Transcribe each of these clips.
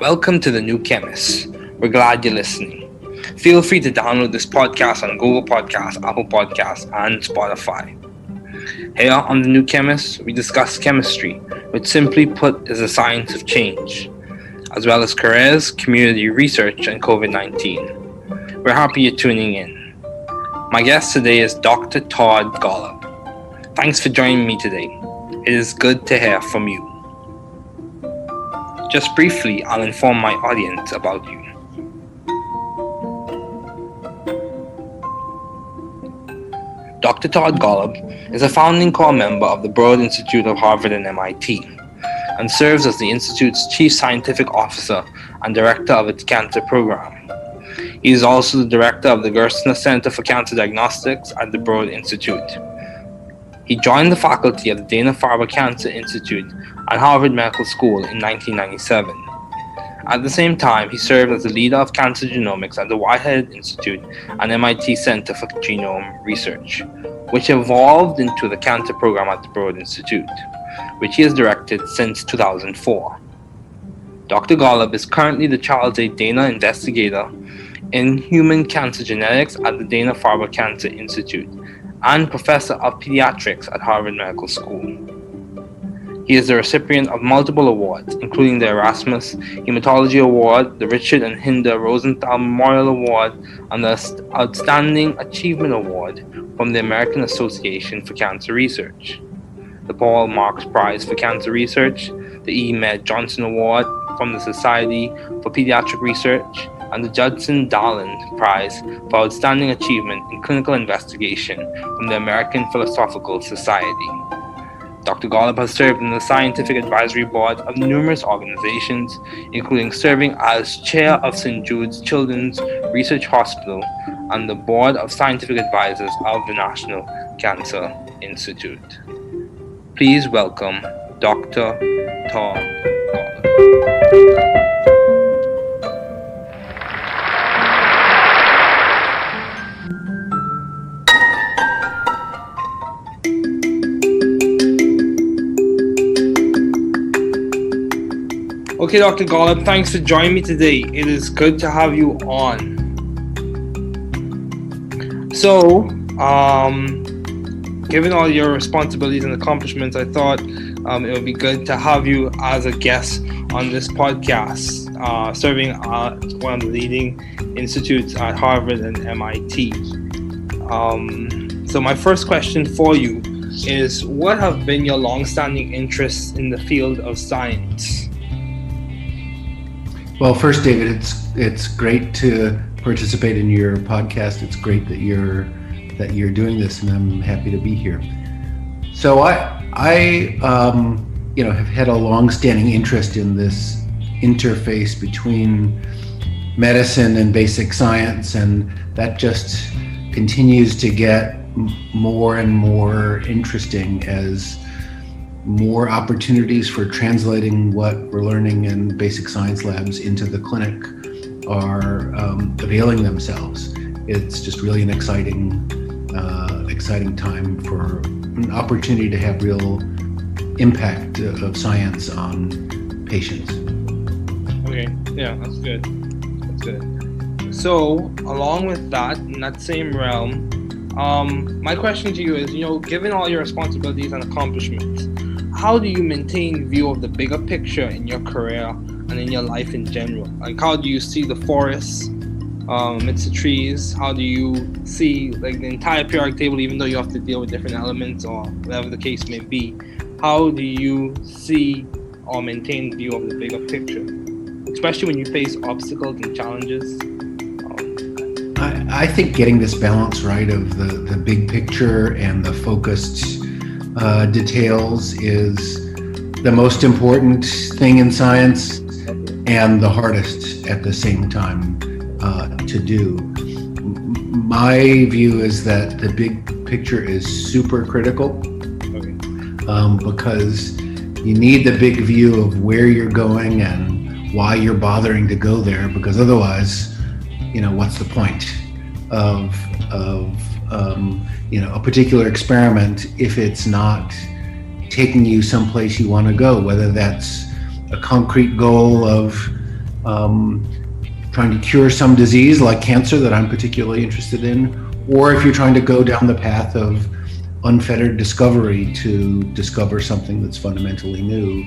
Welcome to the new Chemist. We're glad you're listening. Feel free to download this podcast on Google Podcasts, Apple Podcasts, and Spotify. Here on the new Chemist, we discuss chemistry, which simply put is the science of change, as well as careers, community research, and COVID-19. We're happy you're tuning in. My guest today is Dr. Todd Golub. Thanks for joining me today. It is good to hear from you. Just briefly, I'll inform my audience about you. Dr. Todd Golub is a founding core member of the Broad Institute of Harvard and MIT, and serves as the Institute's Chief Scientific Officer and Director of its Cancer Program. He is also the Director of the Gerstner Center for Cancer Diagnostics at the Broad Institute. He joined the faculty at the Dana-Farber Cancer Institute at Harvard Medical School in 1997. At the same time, he served as the leader of cancer genomics at the Whitehead Institute and MIT Center for Genome Research, which evolved into the cancer program at the Broad Institute, which he has directed since 2004. Dr. Golub is currently the Charles A. Dana Investigator in Human Cancer Genetics at the Dana-Farber Cancer Institute and Professor of Pediatrics at Harvard Medical School. He is the recipient of multiple awards, including the Erasmus Hematology Award, the Richard and Hinda Rosenthal Memorial Award, and the Outstanding Achievement Award from the American Association for Cancer Research, the Paul Marks Prize for Cancer Research, the E. Med Johnson Award from the Society for Pediatric Research, and the Judson Darland Prize for Outstanding Achievement in Clinical Investigation from the American Philosophical Society. Dr. Golub has served in the Scientific Advisory Board of numerous organizations, including serving as Chair of St. Jude's Children's Research Hospital and the Board of Scientific Advisors of the National Cancer Institute. Please welcome Dr. Todd Golub. Okay, Dr. Golub, thanks for joining me today. It is good to have you on. So, given all your responsibilities and accomplishments, I thought it would be good to have you as a guest on this podcast, serving at one of the leading institutes at Harvard and MIT. So my first question for you is, what have been your long-standing interests in the field of science? Well, first, David, it's great to participate in your podcast. It's great that you're doing this, and I'm happy to be here. So I have had a long-standing interest in this interface between medicine and basic science, and that just continues to get more and more interesting as more opportunities for translating what we're learning in basic science labs into the clinic are availing themselves. It's just really an exciting time for an opportunity to have real impact of science on patients. Okay, yeah, that's good. So, along with that, in that same realm, my question to you is, given all your responsibilities and accomplishments, how do you maintain view of the bigger picture in your career and in your life in general? Like, how do you see the forests amidst the trees? How do you see the entire periodic table, even though you have to deal with different elements or whatever the case may be? How do you see or maintain view of the bigger picture, especially when you face obstacles and challenges? I think getting this balance right of the big picture and the focused details is the most important thing in science and the hardest at the same time to do. My view is that the big picture is super critical because you need the big view of where you're going and why you're bothering to go there, because otherwise, what's the point of of a particular experiment if it's not taking you someplace you want to go, whether that's a concrete goal of trying to cure some disease like cancer that I'm particularly interested in, or if you're trying to go down the path of unfettered discovery to discover something that's fundamentally new.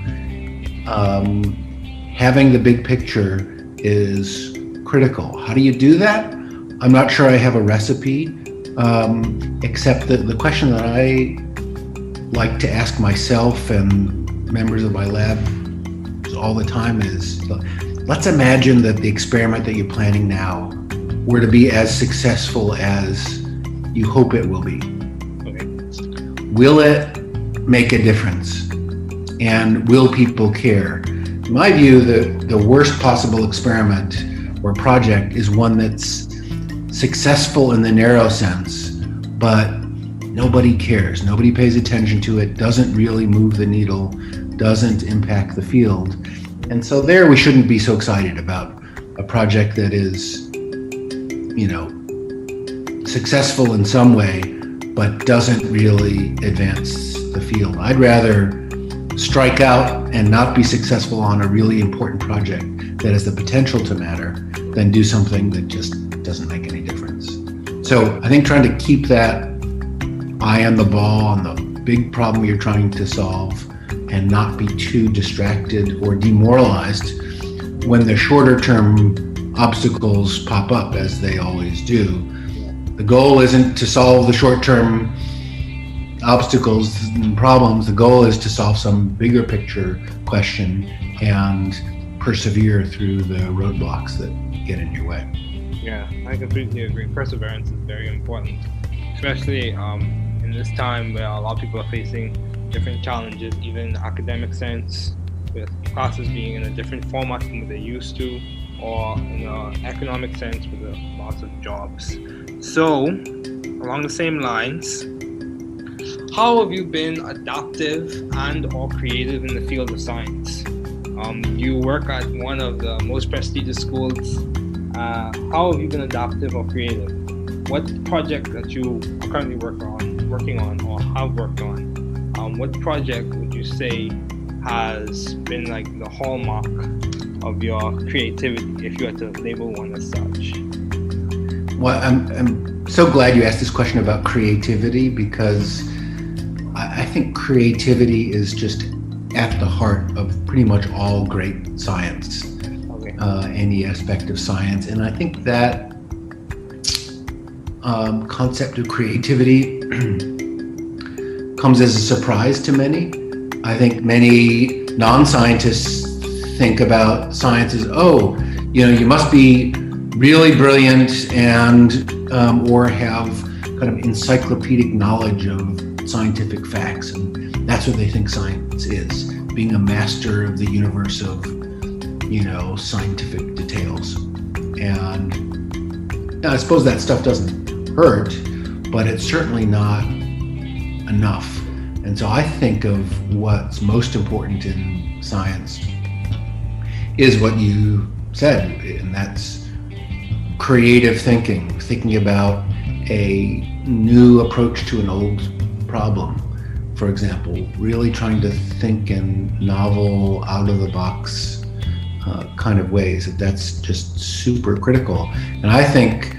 Having the big picture is critical. How do you do that? I'm not sure I have a recipe, except that the question that I like to ask myself and members of my lab all the time is, let's imagine that the experiment that you're planning now were to be as successful as you hope it will be. Okay. Will it make a difference? And will people care? In my view, the worst possible experiment or project is one that's successful in the narrow sense, but nobody cares. Nobody pays attention to it, doesn't really move the needle, doesn't impact the field. And so there we shouldn't be so excited about a project that is, successful in some way, but doesn't really advance the field. I'd rather strike out and not be successful on a really important project that has the potential to matter than do something that just doesn't make any difference. So I think trying to keep that eye on the ball on the big problem you're trying to solve and not be too distracted or demoralized when the shorter term obstacles pop up, as they always do. The goal isn't to solve the short term obstacles and problems. The goal is to solve some bigger picture question and persevere through the roadblocks that get in your way. Yeah, I completely agree. Perseverance is very important, especially in this time where a lot of people are facing different challenges, even in the academic sense, with classes being in a different format than what they used to, or in an economic sense with the loss of jobs. So, along the same lines, how have you been adaptive and or creative in the field of science? You work at one of the most prestigious schools. How have you been adaptive or creative? What project that you are currently working on or have worked on? What project would you say has been like the hallmark of your creativity, if you had to label one as such? Well, I'm so glad you asked this question about creativity, because I think creativity is just at the heart of pretty much all great science, Okay. Any aspect of science. And I think that concept of creativity comes as a surprise to many. I think many non-scientists think about science as, you must be really brilliant and or have kind of encyclopedic knowledge of scientific facts, and that's what they think science is, being a master of the universe of scientific details. And I suppose that stuff doesn't hurt, but it's certainly not enough. And so I think of what's most important in science is what you said, and that's creative thinking about a new approach to an old problem. For example, really trying to think in novel, out-of-the-box kind of ways. That's just super critical. And I think,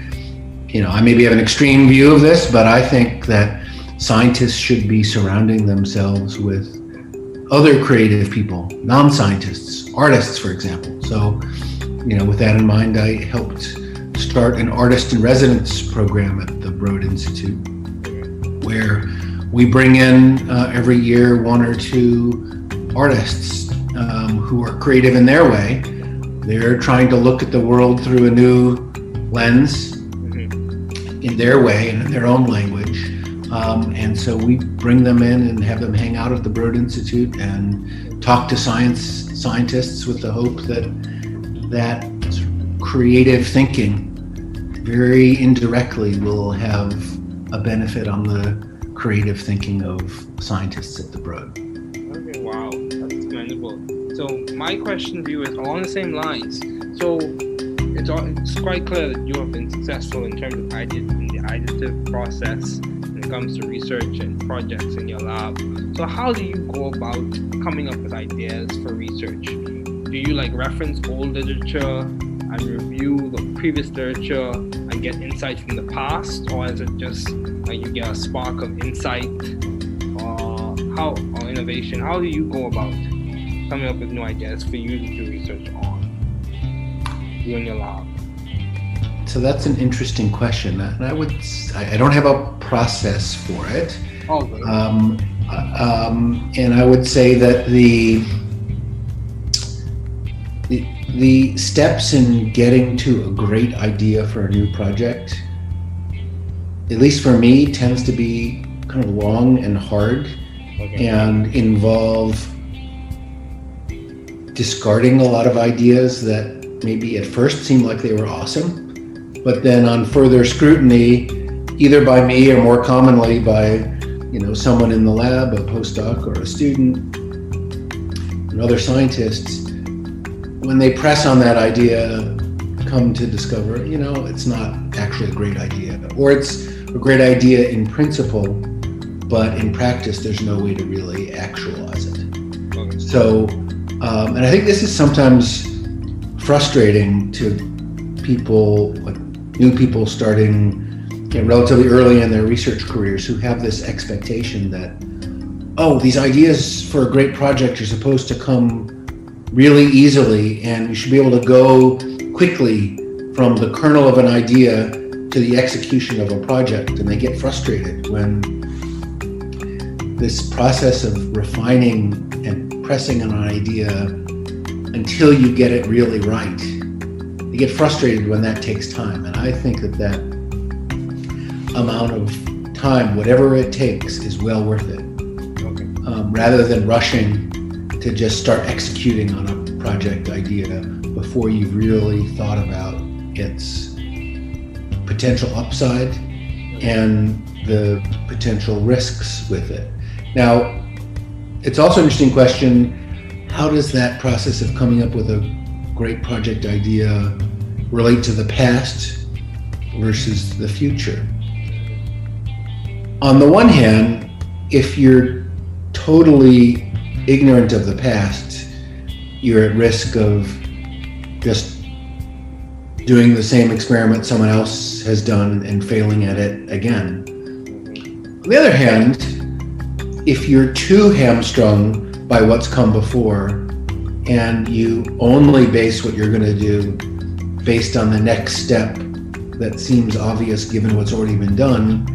I maybe have an extreme view of this, but I think that scientists should be surrounding themselves with other creative people, non-scientists, artists, for example. So, with that in mind, I helped start an artist in residence program at the Broad Institute, where we bring in every year one or two artists who are creative in their way. They're trying to look at the world through a new lens in their way and in their own language. And so we bring them in and have them hang out at the Broad Institute and talk to scientists with the hope that creative thinking very indirectly will have a benefit on the creative thinking of scientists at the Broad. Okay, wow, that's commendable. So my question to you is along the same lines. So it's quite clear that you have been successful in terms of ideas in the additive process when it comes to research and projects in your lab. So how do you go about coming up with ideas for research? Do you reference old literature and review the previous literature and get insight from the past, or is it just you get a spark of insight or innovation? How do you go about coming up with new ideas for you to do research on, you in your lab? So that's an interesting question, and I don't have a process for it. Okay. And I would say that the steps in getting to a great idea for a new project, at least for me, tends to be kind of long and hard, and involve discarding a lot of ideas that maybe at first seemed like they were awesome, but then on further scrutiny, either by me or more commonly by someone in the lab, a postdoc or a student, and other scientists, when they press on that idea, come to discover, it's not actually a great idea, or it's a great idea in principle, but in practice, there's no way to really actualize it. Okay. So, and I think this is sometimes frustrating to people, new people starting relatively early in their research careers, who have this expectation that, these ideas for a great project are supposed to come really easily, and you should be able to go quickly from the kernel of an idea to the execution of a project. And they get frustrated when this process of refining and pressing on an idea until you get it really right, you get frustrated when that takes time. And I think that amount of time, whatever it takes, is well worth it. Okay. Rather than rushing to just start executing on a project idea before you've really thought about its potential upside and the potential risks with it. Now, it's also an interesting question, how does that process of coming up with a great project idea relate to the past versus the future? On the one hand, if you're totally ignorant of the past, you're at risk of just doing the same experiment someone else has done and failing at it again. On the other hand, if you're too hamstrung by what's come before and you only base what you're going to do based on the next step that seems obvious given what's already been done,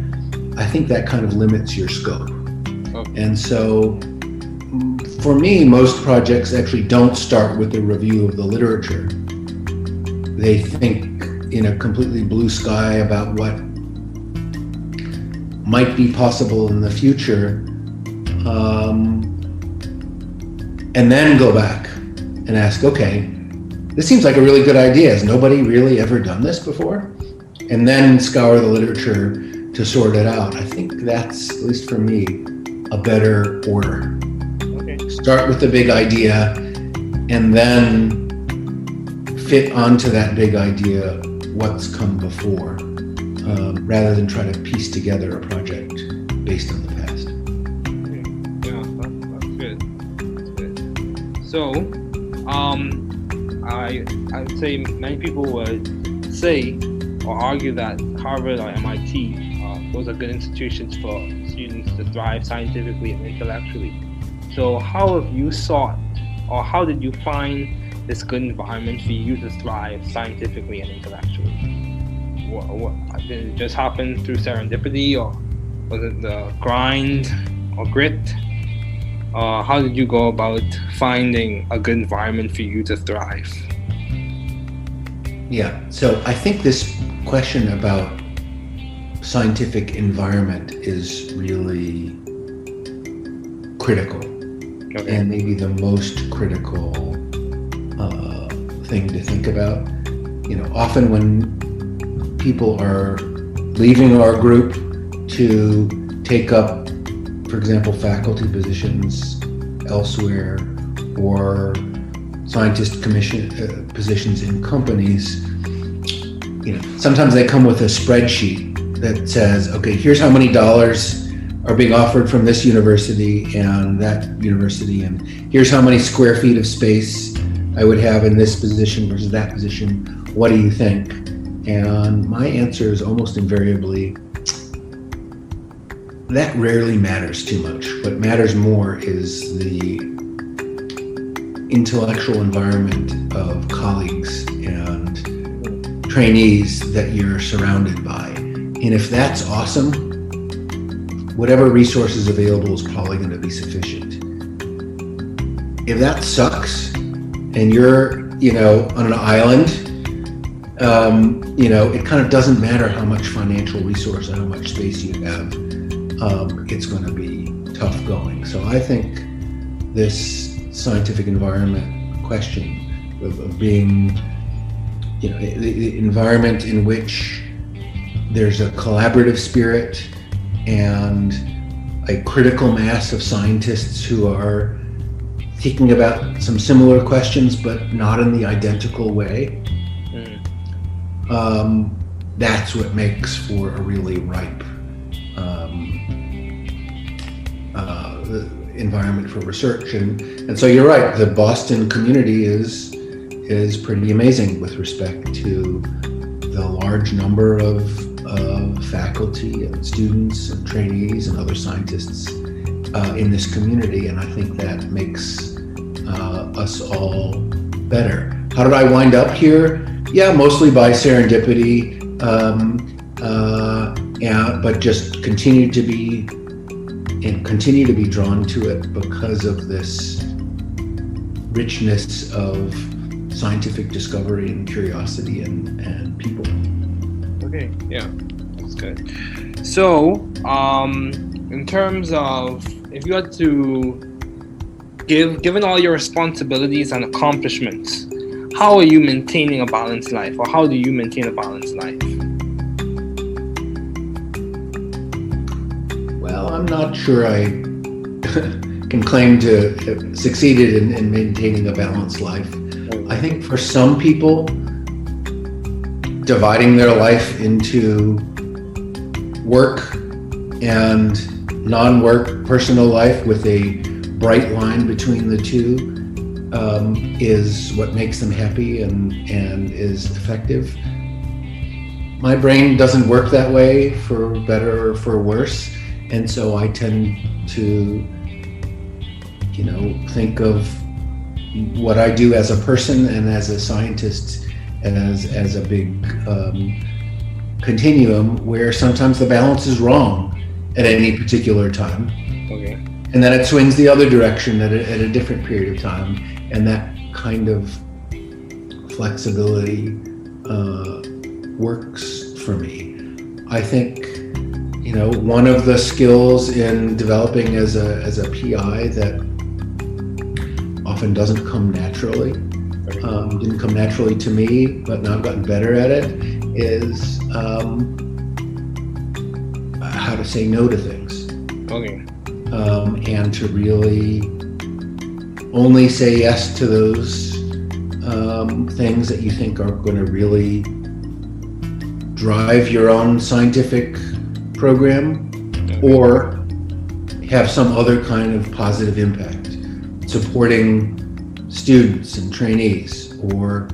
I think that kind of limits your scope. Okay. And so for me, most projects actually don't start with a review of the literature. They think in a completely blue sky about what might be possible in the future, and then go back and ask, okay, this seems like a really good idea. Has nobody really ever done this before? And then scour the literature to sort it out. I think that's, at least for me, a better order. Okay. Start with the big idea and then fit onto that big idea what's come before, rather than try to piece together a project based on the past. Yeah, that's good. That's good. So, I would say many people would say or argue that Harvard or MIT, those are good institutions for students to thrive scientifically and intellectually. So how have you sought, or how did you find this good environment for you to thrive scientifically and intellectually? What did it just happen through serendipity, or was it the grind or grit? How did you go about finding a good environment for you to thrive? Yeah, so I think this question about scientific environment is really critical, Okay. and maybe the most critical thing to think about. Often when people are leaving our group to take up, for example, faculty positions elsewhere, or scientist commission positions in companies, sometimes they come with a spreadsheet that says, okay, here's how many dollars are being offered from this university and that university, and here's how many square feet of space I would have in this position versus that position. What do you think? And my answer is almost invariably, that rarely matters too much. What matters more is the intellectual environment of colleagues and trainees that you're surrounded by. And if that's awesome, whatever resources available is probably going to be sufficient. If that sucks and you're, on an island, it kind of doesn't matter how much financial resource or how much space you have. It's going to be tough going. So I think this scientific environment question of being, the environment in which there's a collaborative spirit and a critical mass of scientists who are thinking about some similar questions, but not in the identical way. That's what makes for a really ripe environment for research. And so you're right, the Boston community is pretty amazing with respect to the large number of faculty and students and trainees and other scientists in this community, and I think that makes us all better. How did I wind up here? Yeah, mostly by serendipity, but just continue to be drawn to it because of this richness of scientific discovery and curiosity and people. Okay, yeah, that's good. So, in terms of, if you had to given all your responsibilities and accomplishments, how are you maintaining a balanced life, or how do you maintain a balanced life? Well, I'm not sure I can claim to have succeeded in maintaining a balanced life. I think for some people, dividing their life into work and non-work personal life with a bright line between the two is what makes them happy and is effective. My brain doesn't work that way, for better or for worse, and so I tend to think of what I do as a person and as a scientist as a big continuum where sometimes the balance is wrong at any particular time. Okay. And then it swings the other direction at a different period of time. And that kind of flexibility works for me. I think, one of the skills in developing as a PI that often doesn't come naturally, didn't come naturally to me, but now I've gotten better at it, is how to say no to things. Okay. And to really only say yes to those things that you think are going to really drive your own scientific program, or have some other kind of positive impact, supporting students and trainees, or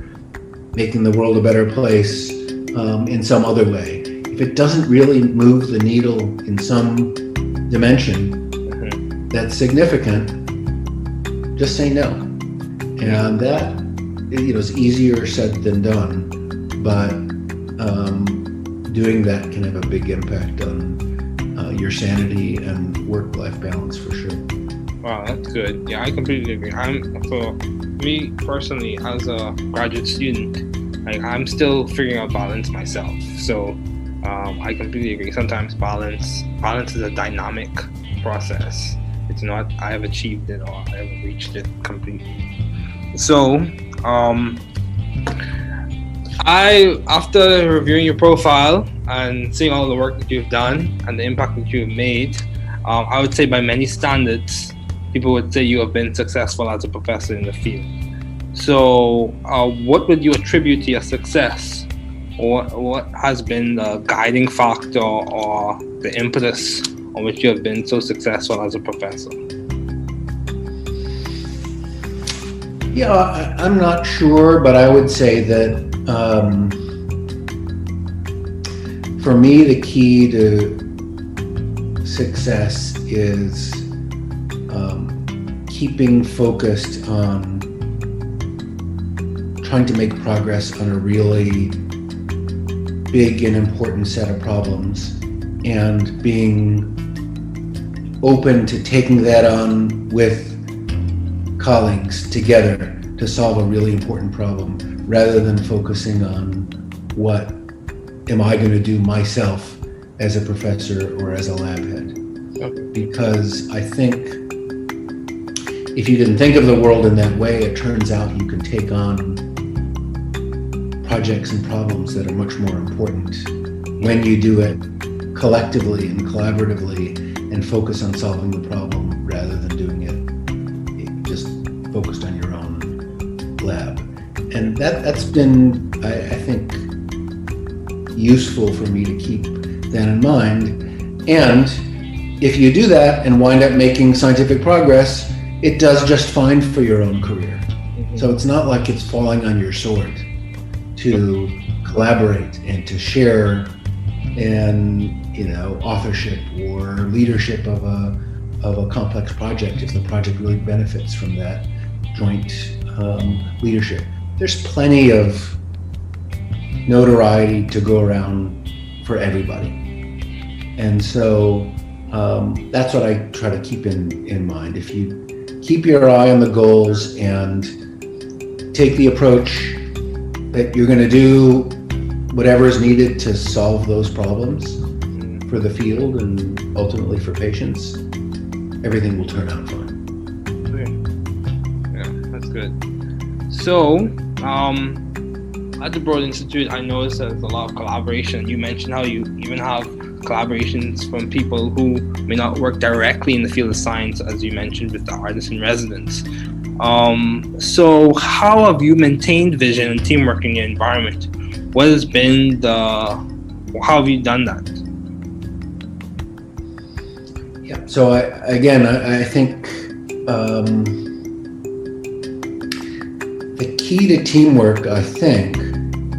making the world a better place in some other way. If it doesn't really move the needle in some dimension that's significant, just say no. And that is easier said than done, but doing that can have a big impact on your sanity and work-life balance for sure. Wow, that's good. Yeah, I completely agree. For me personally, as a graduate student, I'm still figuring out balance myself. So I completely agree. Sometimes balance is a dynamic process. It's not I have achieved it or I haven't reached it completely. So after reviewing your profile and seeing all the work that you've done and the impact that you've made, I would say by many standards, people would say you have been successful as a professor in the field. So what would you attribute to your success what has been the guiding factor or the impetus on which you have been so successful as a professor? Yeah, I'm not sure, but I would say that for me, the key to success is keeping focused on trying to make progress on a really big and important set of problems, and being open to taking that on with colleagues together to solve a really important problem, rather than focusing on what am I going to do myself as a professor or as a lab head. Because I think if you didn't think of the world in that way, it turns out you can take on projects and problems that are much more important when you do it collectively and collaboratively and focus on solving the problem rather than doing it just focused on your own lab. And that's been, I think, useful for me to keep that in mind. And if you do that and wind up making scientific progress, it does just fine for your own career. So it's not like it's falling on your sword to collaborate and to share in, authorship or leadership of a complex project if the project really benefits from that joint leadership. There's plenty of notoriety to go around for everybody. And so that's what I try to keep in mind. If you keep your eye on the goals and take the approach that you're going to do whatever is needed to solve those problems for the field and ultimately for patients, everything will turn out fine. Okay. Yeah, that's good. So, at the Broad Institute, I noticed there's a lot of collaboration. You mentioned how you even have collaborations from people who may not work directly in the field of science, as you mentioned with the artists in residence. So how have you maintained vision and teamwork in your environment? What has been how have you done that? Yeah, so I think the key to teamwork, I think,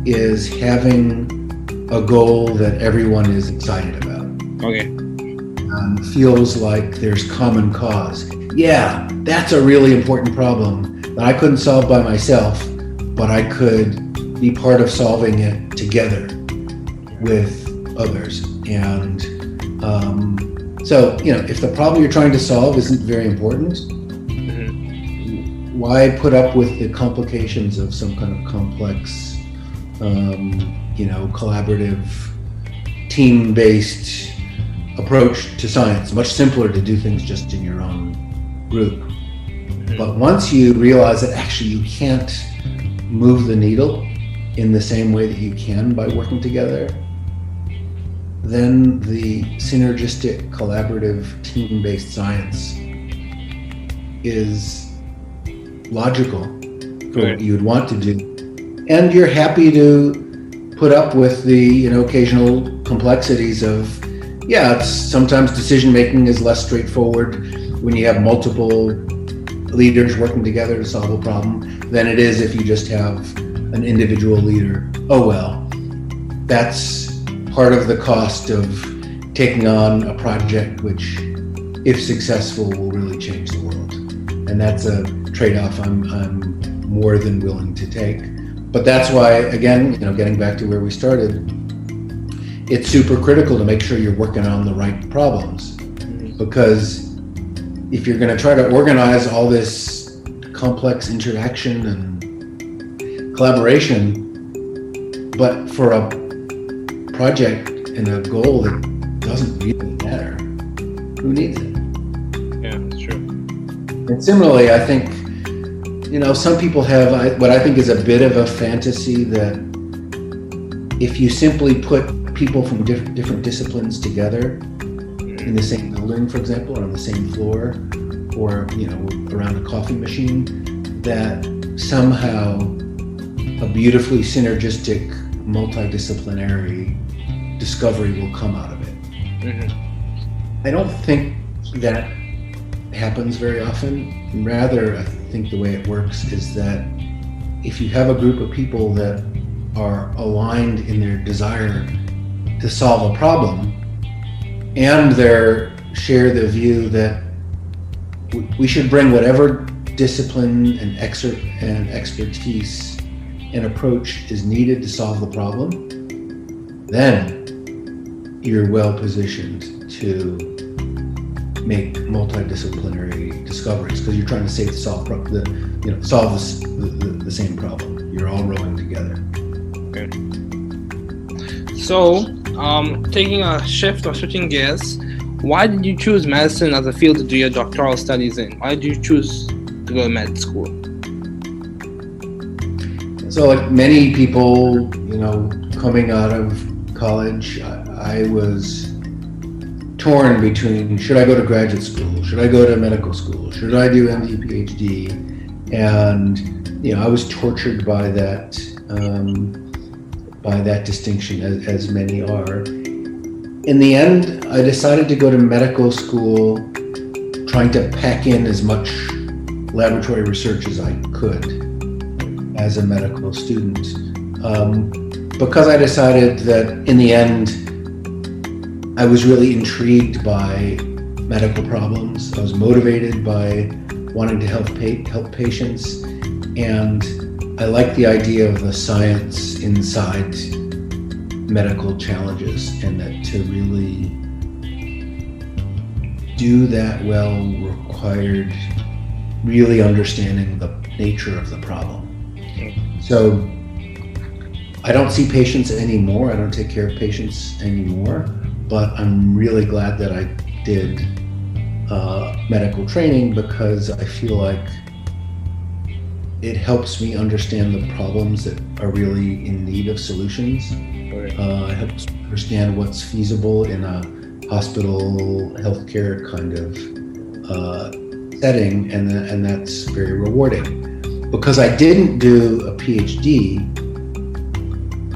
is having a goal that everyone is excited about. Okay. Feels like there's common cause. Yeah, that's a really important problem that I couldn't solve by myself, but I could be part of solving it together with others. And so, if the problem you're trying to solve isn't very important, why put up with the complications of some kind of complex, collaborative, team-based approach to science? Much simpler to do things just in your own group. But once you realize that actually you can't move the needle in the same way that you can by working together, then the synergistic, collaborative, team-based science is logical for what you would want to do. And you're happy to put up with the occasional complexities of, sometimes decision making is less straightforward when you have multiple leaders working together to solve a problem than it is if you just have an individual leader. Oh well, that's part of the cost of taking on a project which, if successful, will really change the world. And that's a trade-off I'm more than willing to take. But that's why, again, getting back to where we started, it's super critical to make sure you're working on the right problems. Because if you're going to try to organize all this complex interaction and collaboration, but for a project and a goal that doesn't really matter, who needs it? Yeah, that's true. And similarly, I think, some people have what I think is a bit of a fantasy that if you simply put people from different disciplines together in the same building, for example, or on the same floor, or around a coffee machine, that somehow a beautifully synergistic multidisciplinary discovery will come out of it. I don't think that happens very often. Rather, I think the way it works is that if you have a group of people that are aligned in their desire to solve a problem and share the view that we should bring whatever discipline and expertise and approach is needed to solve the problem, then you're well positioned to make multidisciplinary discoveries, because you're trying to solve the same problem. You're all rowing together. Okay. So, taking a shift or switching gears, why did you choose medicine as a field to do your doctoral studies in? Why did you choose to go to med school? So, like many people, coming out of college, I was torn between, should I go to graduate school? Should I go to medical school? Should I do MD, PhD? And, I was tortured by that distinction, as many are. In the end, I decided to go to medical school, trying to pack in as much laboratory research as I could as a medical student, because I decided that in the end, I was really intrigued by medical problems. I was motivated by wanting to help patients, and I like the idea of the science inside medical challenges, and that to really do that well required really understanding the nature of the problem. So I don't see patients anymore. I don't take care of patients anymore, but I'm really glad that I did medical training, because I feel like it helps me understand the problems that are really in need of solutions. It helps me understand what's feasible in a hospital healthcare kind of setting, and that's very rewarding. Because I didn't do a PhD,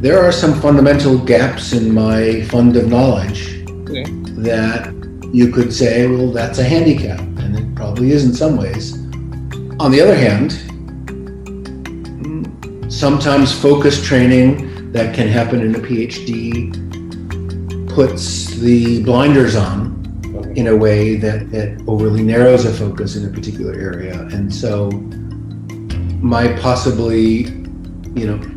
there are some fundamental gaps in my fund of knowledge that you could say, well, that's a handicap, and it probably is in some ways. On the other hand, sometimes focused training that can happen in a PhD puts the blinders on in a way that overly narrows a focus in a particular area. And so my possibly,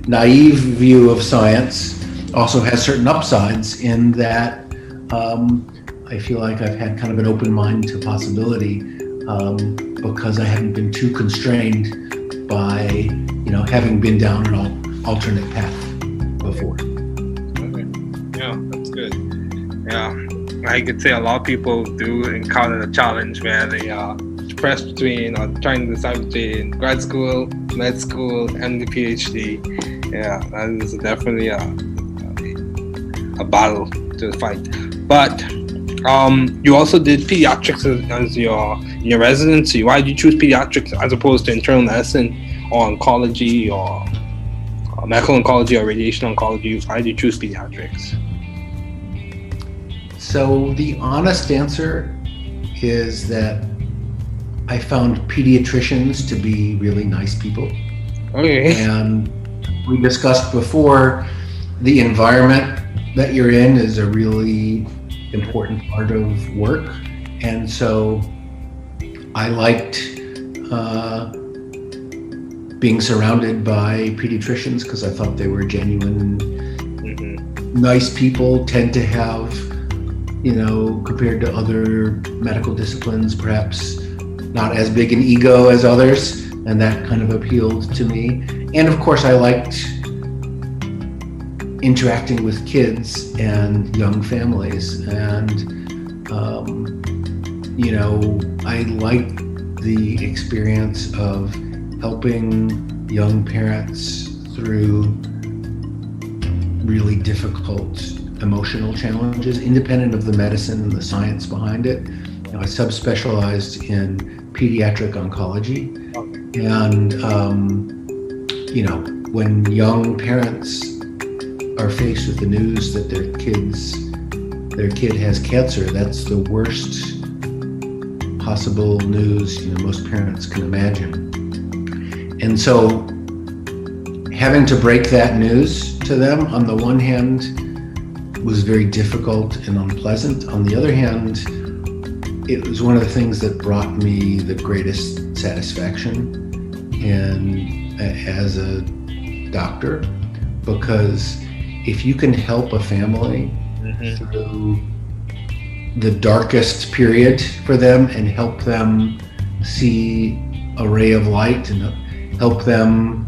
naive view of science also has certain upsides in that I feel like I've had kind of an open mind to possibility, because I haven't been too constrained by, having been down an alternate path before. Okay. Yeah, that's good. Yeah, I could say a lot of people do encounter the challenge where they are pressed between or trying to decide between grad school, med school, and the PhD. Yeah, that is definitely a battle to fight. But you also did pediatrics as your residency. Why did you choose pediatrics as opposed to internal medicine or oncology or medical oncology or radiation oncology? Why did you choose pediatrics? So the honest answer is that I found pediatricians to be really nice people. Okay. And we discussed before, the environment that you're in is a really important part of work. And so I liked being surrounded by pediatricians, because I thought they were genuine, nice people. Tend to have, compared to other medical disciplines, perhaps not as big an ego as others, and that kind of appealed to me. And of course, I liked interacting with kids and young families, and I liked the experience of helping young parents through really difficult emotional challenges, independent of the medicine and the science behind it. I subspecialized in pediatric oncology, and when young parents are faced with the news that their kid has cancer, that's the worst possible news most parents can imagine. And so having to break that news to them, on the one hand, was very difficult and unpleasant. On the other hand, it was one of the things that brought me the greatest satisfaction as a doctor, because if you can help a family through the darkest period for them and help them see a ray of light and help them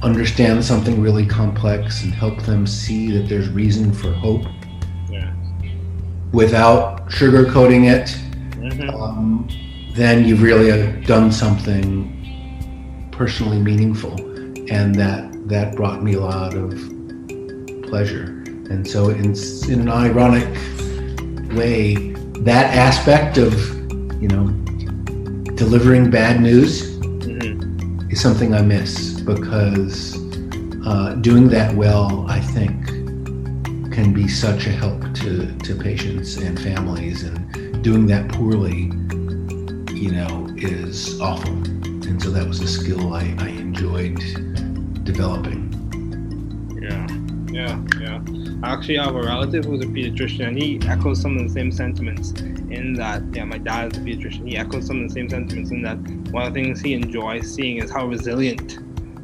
understand something really complex and help them see that there's reason for hope without sugarcoating it, then you've really done something personally meaningful, and that brought me a lot of pleasure. And so in an ironic way, that aspect of delivering bad news is something I miss, because doing that well, I think, can be such a help to patients and families, and doing that poorly, is awful. And so that was a skill I enjoyed developing. Yeah. I actually have a relative who's a pediatrician, and he echoes some of the same sentiments in that, my dad is a pediatrician, he echoes some of the same sentiments in that one of the things he enjoys seeing is how resilient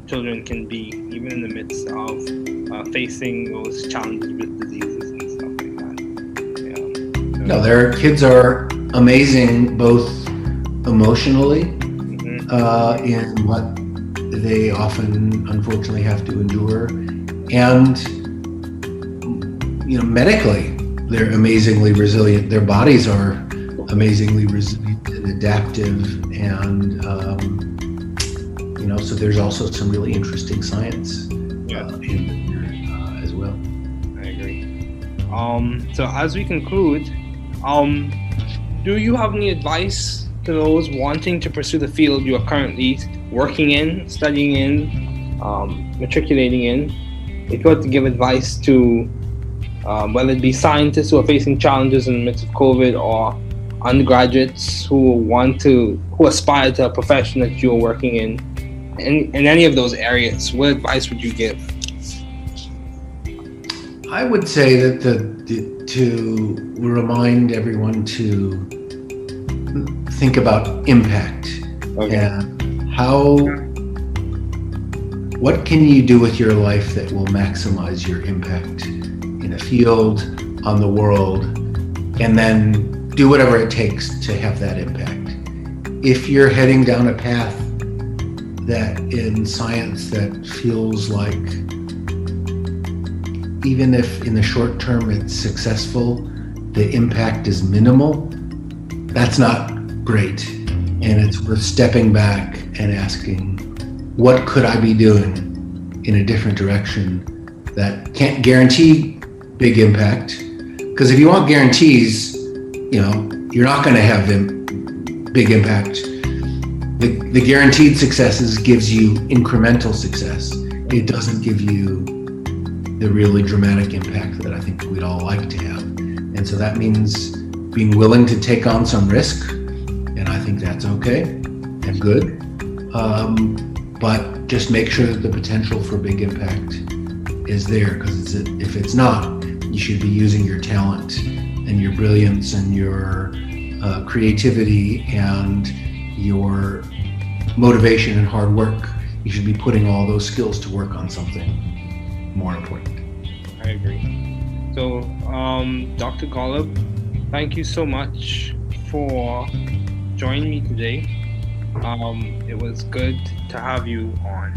children can be, even in the midst of facing those challenges with diseases and stuff like that. So, no, their kids are amazing, both emotionally, in what they often, unfortunately, have to endure, and medically, they're amazingly resilient. Their bodies are amazingly resilient and adaptive, and so there's also some really interesting science in there as well. I agree. So as we conclude, do you have any advice to those wanting to pursue the field you are currently working in, studying in, matriculating in? If you had to give advice to whether it be scientists who are facing challenges in the midst of COVID, or undergraduates who aspire to a profession that you're working in any of those areas, what advice would you give? I would say that to remind everyone to think about impact and what can you do with your life that will maximize your impact in a field, on the world, and then do whatever it takes to have that impact. If you're heading down a path that in science that feels like, even if in the short term it's successful, the impact is minimal, that's not great. And it's worth stepping back and asking, what could I be doing in a different direction that can't guarantee big impact? Because if you want guarantees, you're not going to have big impact. The guaranteed successes gives you incremental success. It doesn't give you the really dramatic impact that I think we'd all like to have. And so that means being willing to take on some risk, and I think that's okay and good. But just make sure that the potential for big impact is there, because if it's not, you should be using your talent and your brilliance and your creativity and your motivation and hard work. You should be putting all those skills to work on something more important. I agree. So, Dr. Golub, thank you so much for joining me today. It was good to have you on.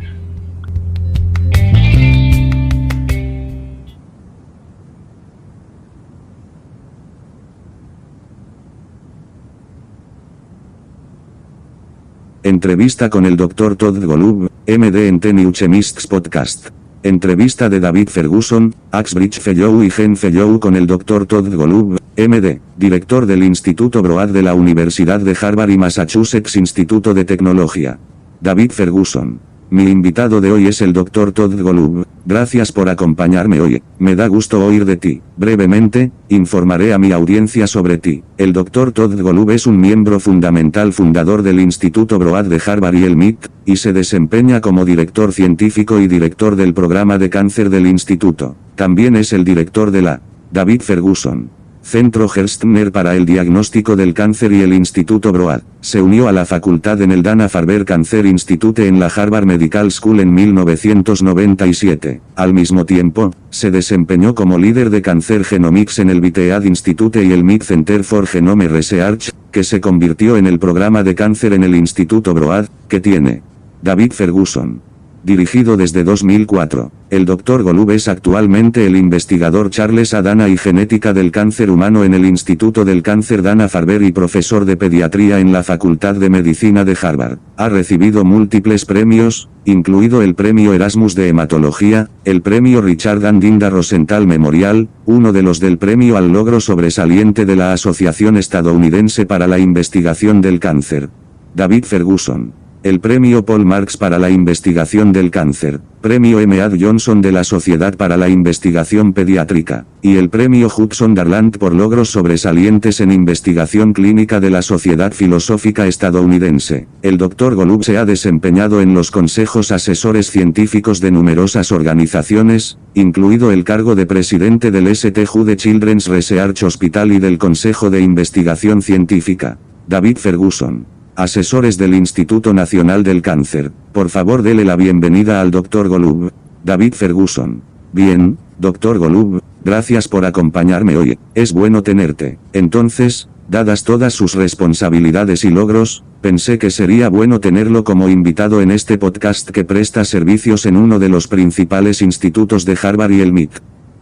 Entrevista con el Dr. Todd Golub, MD en The New Chemist Podcast. Entrevista de David Ferguson, Axbridge Fellow y Gen Fellow con el Dr. Todd Golub, MD, director del Instituto Broad de la Universidad de Harvard y Massachusetts Instituto de Tecnología. David Ferguson. Mi invitado de hoy es el Dr. Todd Golub. Gracias por acompañarme hoy. Me da gusto oír de ti. Brevemente, informaré a mi audiencia sobre ti. El Dr. Todd Golub es un miembro fundador del Instituto Broad de Harvard y el MIT, y se desempeña como director científico y director del programa de cáncer del instituto. También es el director de la David Ferguson Centro Gerstner para el diagnóstico del cáncer y el Instituto Broad. Se unió a la facultad en el Dana-Farber Cancer Institute en la Harvard Medical School en 1997. Al mismo tiempo, se desempeñó como líder de Cancer Genomics en el Vitead Institute y el MIT Center for Genome Research, que se convirtió en el programa de cáncer en el Instituto Broad, que tiene David Ferguson. Dirigido desde 2004. El Dr. Golub es actualmente el investigador Charles A. Dana y genética del cáncer humano en el Instituto del Cáncer Dana-Farber y profesor de pediatría en la Facultad de Medicina de Harvard. Ha recibido múltiples premios, incluido el Premio Erasmus de Hematología, el Premio Richard and Linda Rosenthal Memorial, uno de los del Premio al Logro Sobresaliente de la Asociación Estadounidense para la Investigación del Cáncer. David Ferguson. El Premio Paul Marks para la Investigación del Cáncer, Premio M. Ad Johnson de la Sociedad para la Investigación Pediátrica, y el Premio Hudson Darland por logros sobresalientes en investigación clínica de la Sociedad Filosófica Estadounidense. El Dr. Golub se ha desempeñado en los consejos asesores científicos de numerosas organizaciones, incluido el cargo de presidente del St. Jude Children's Research Hospital y del Consejo de Investigación Científica. David Ferguson. Asesores del Instituto Nacional del Cáncer, por favor dele la bienvenida al Dr. Golub. David Ferguson. Bien, Dr. Golub, gracias por acompañarme hoy. Es bueno tenerte. Entonces, dadas todas sus responsabilidades y logros, pensé que sería bueno tenerlo como invitado en este podcast que presta servicios en uno de los principales institutos de Harvard y el MIT.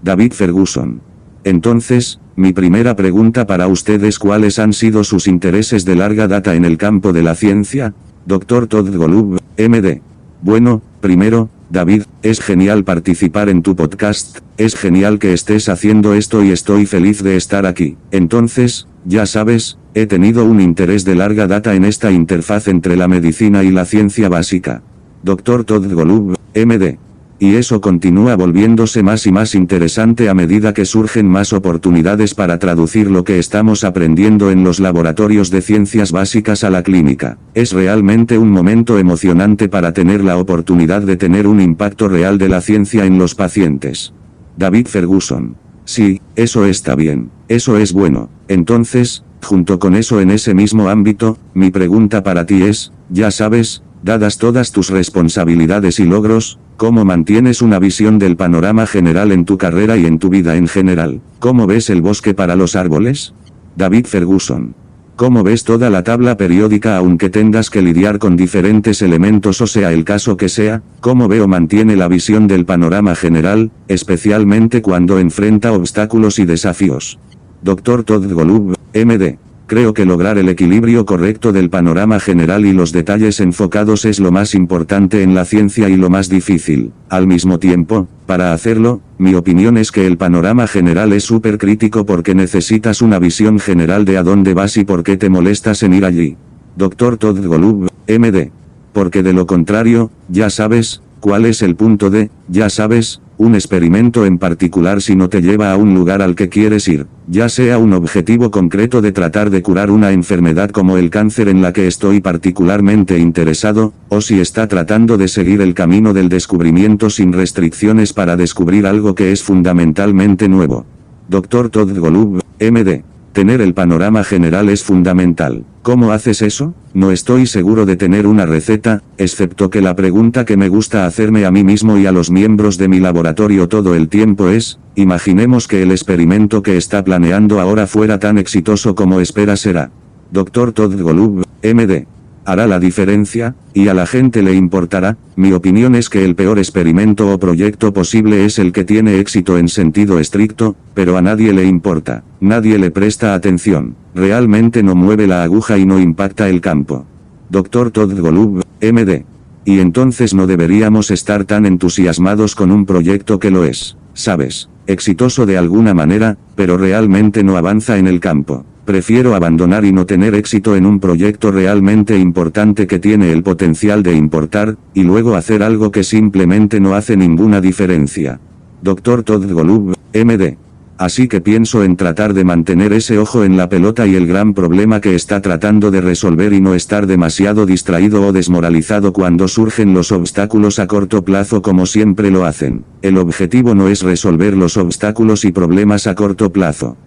David Ferguson. Entonces, mi primera pregunta para usted es ¿cuáles han sido sus intereses de larga data en el campo de la ciencia? Dr. Todd Golub, MD. Bueno, primero, David, es genial participar en tu podcast, es genial que estés haciendo esto y estoy feliz de estar aquí. Entonces, ya sabes, he tenido un interés de larga data en esta interfaz entre la medicina y la ciencia básica. Dr. Todd Golub, MD. Y eso continúa volviéndose más y más interesante a medida que surgen más oportunidades para traducir lo que estamos aprendiendo en los laboratorios de ciencias básicas a la clínica. Es realmente un momento emocionante para tener la oportunidad de tener un impacto real de la ciencia en los pacientes. David Ferguson. Sí, eso está bien. Eso es bueno. Entonces, junto con eso en ese mismo ámbito, mi pregunta para ti es, ya sabes, dadas todas tus responsabilidades y logros, ¿cómo mantienes una visión del panorama general en tu carrera y en tu vida en general? ¿Cómo ves el bosque para los árboles? David Ferguson. ¿Cómo ves toda la tabla periódica aunque tengas que lidiar con diferentes elementos o sea el caso que sea? ¿Cómo veo mantiene la visión del panorama general, especialmente cuando enfrenta obstáculos y desafíos? Dr. Todd Golub, MD. Creo que lograr el equilibrio correcto del panorama general y los detalles enfocados es lo más importante en la ciencia y lo más difícil. Al mismo tiempo, para hacerlo, mi opinión es que el panorama general es súper crítico porque necesitas una visión general de a dónde vas y por qué te molestas en ir allí. Dr. Todd Golub, MD. Porque de lo contrario, ya sabes, ¿cuál es el punto de, ya sabes, un experimento en particular si no te lleva a un lugar al que quieres ir, ya sea un objetivo concreto de tratar de curar una enfermedad como el cáncer en la que estoy particularmente interesado, o si está tratando de seguir el camino del descubrimiento sin restricciones para descubrir algo que es fundamentalmente nuevo. Dr. Todd Golub, MD. Tener el panorama general es fundamental. ¿Cómo haces eso? No estoy seguro de tener una receta, excepto que la pregunta que me gusta hacerme a mí mismo y a los miembros de mi laboratorio todo el tiempo es, imaginemos que el experimento que está planeando ahora fuera tan exitoso como espera será. Dr. Todd Golub, MD. ¿Hará la diferencia? ¿Y a la gente le importará? Mi opinión es que el peor experimento o proyecto posible es el que tiene éxito en sentido estricto, pero a nadie le importa, nadie le presta atención, realmente no mueve la aguja y no impacta el campo. Dr. Todd Golub, MD. Y entonces no deberíamos estar tan entusiasmados con un proyecto que lo es, ¿sabes? Exitoso de alguna manera, pero realmente no avanza en el campo. Prefiero abandonar y no tener éxito en un proyecto realmente importante que tiene el potencial de importar, y luego hacer algo que simplemente no hace ninguna diferencia. Dr. Todd Golub, MD. Así que pienso en tratar de mantener ese ojo en la pelota y el gran problema que está tratando de resolver y no estar demasiado distraído o desmoralizado cuando surgen los obstáculos a corto plazo como siempre lo hacen. El objetivo no es resolver los obstáculos y problemas a corto plazo.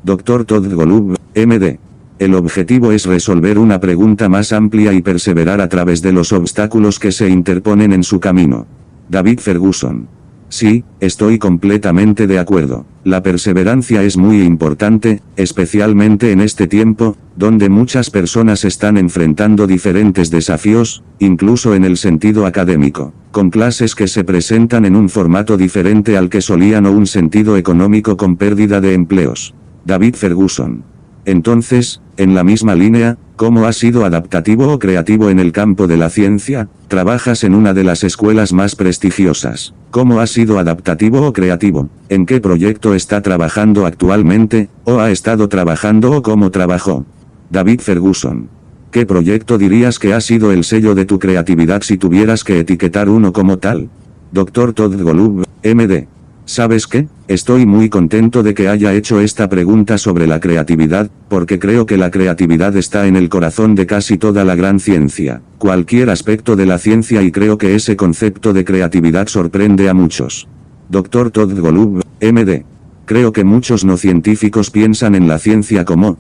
Dr. Todd Golub, MD. El objetivo es resolver una pregunta más amplia y perseverar a través de los obstáculos que se interponen en su camino. David Ferguson. Sí, estoy completamente de acuerdo. La perseverancia es muy importante, especialmente en este tiempo, donde muchas personas están enfrentando diferentes desafíos, incluso en el sentido académico, con clases que se presentan en un formato diferente al que solían o un sentido económico con pérdida de empleos. David Ferguson. Entonces, en la misma línea, ¿cómo has sido adaptativo o creativo en el campo de la ciencia? Trabajas en una de las escuelas más prestigiosas. ¿Cómo has sido adaptativo o creativo? ¿En qué proyecto está trabajando actualmente, o ha estado trabajando o cómo trabajó? David Ferguson. ¿Qué proyecto dirías que ha sido el sello de tu creatividad si tuvieras que etiquetar uno como tal? Dr. Todd Golub, MD. ¿Sabes qué? Estoy muy contento de que haya hecho esta pregunta sobre la creatividad, porque creo que la creatividad está en el corazón de casi toda la gran ciencia, cualquier aspecto de la ciencia, y creo que ese concepto de creatividad sorprende a muchos. Dr. Todd Golub, MD. Creo que muchos no científicos piensan en la ciencia como,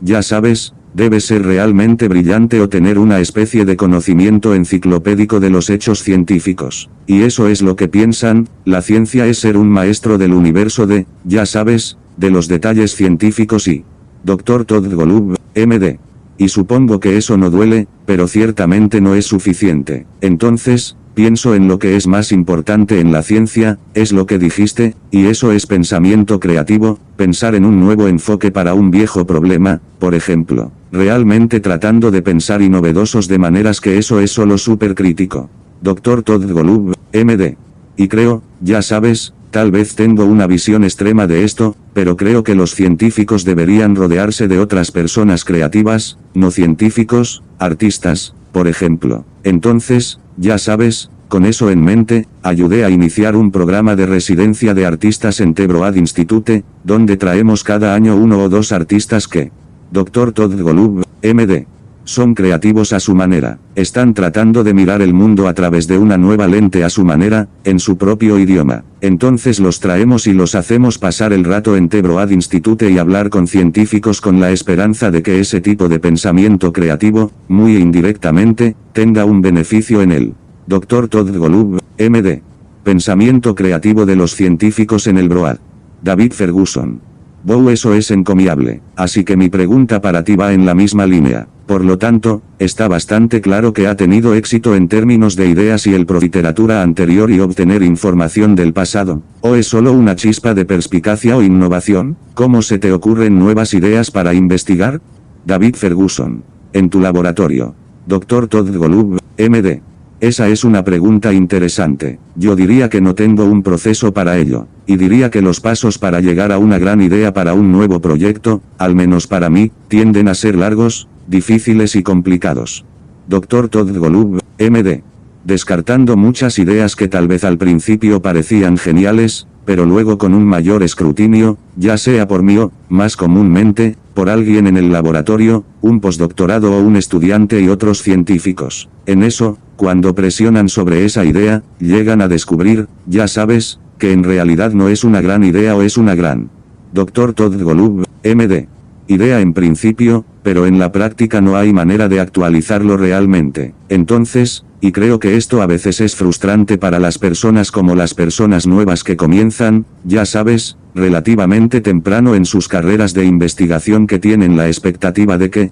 ya sabes, debe ser realmente brillante o tener una especie de conocimiento enciclopédico de los hechos científicos. Y eso es lo que piensan, la ciencia es ser un maestro del universo de, ya sabes, de los detalles científicos y... Dr. Todd Golub, MD. Y supongo que eso no duele, pero ciertamente no es suficiente. Entonces, pienso en lo que es más importante en la ciencia, es lo que dijiste, y eso es pensamiento creativo, pensar en un nuevo enfoque para un viejo problema, por ejemplo, realmente tratando de pensar y novedosos de maneras que eso es solo súper crítico. Dr. Todd Golub, MD. Y creo, ya sabes, tal vez tengo una visión extrema de esto, pero creo que los científicos deberían rodearse de otras personas creativas, no científicos, artistas, por ejemplo. Entonces, ya sabes, con eso en mente, ayudé a iniciar un programa de residencia de artistas en The Broad Institute, donde traemos cada año 1 o 2 artistas que... Dr. Todd Golub, MD. Son creativos a su manera, están tratando de mirar el mundo a través de una nueva lente a su manera, en su propio idioma. Entonces los traemos y los hacemos pasar el rato en The Broad Institute y hablar con científicos con la esperanza de que ese tipo de pensamiento creativo, muy indirectamente, tenga un beneficio en él. Dr. Todd Golub, MD. Pensamiento creativo de los científicos en el Broad. David Ferguson. Eso es encomiable, así que mi pregunta para ti va en la misma línea. Por lo tanto, está bastante claro que ha tenido éxito en términos de ideas y el literatura anterior y obtener información del pasado, ¿o es solo una chispa de perspicacia o innovación? ¿Cómo se te ocurren nuevas ideas para investigar? David Ferguson. En tu laboratorio. Dr. Todd Golub, MD. Esa es una pregunta interesante. Yo diría que no tengo un proceso para ello, y diría que los pasos para llegar a una gran idea para un nuevo proyecto, al menos para mí, tienden a ser largos, difíciles y complicados. Dr. Todd Golub, MD. Descartando muchas ideas que tal vez al principio parecían geniales, pero luego con un mayor escrutinio, ya sea por mí o, más comúnmente, por alguien en el laboratorio, un postdoctorado o un estudiante y otros científicos. En eso, cuando presionan sobre esa idea, llegan a descubrir, ya sabes, que en realidad no es una gran idea o es una gran. Dr. Todd Golub, MD. Idea en principio, pero en la práctica no hay manera de actualizarlo realmente. Entonces, y creo que esto a veces es frustrante para las personas como las personas nuevas que comienzan, ya sabes, relativamente temprano en sus carreras de investigación que tienen la expectativa de que,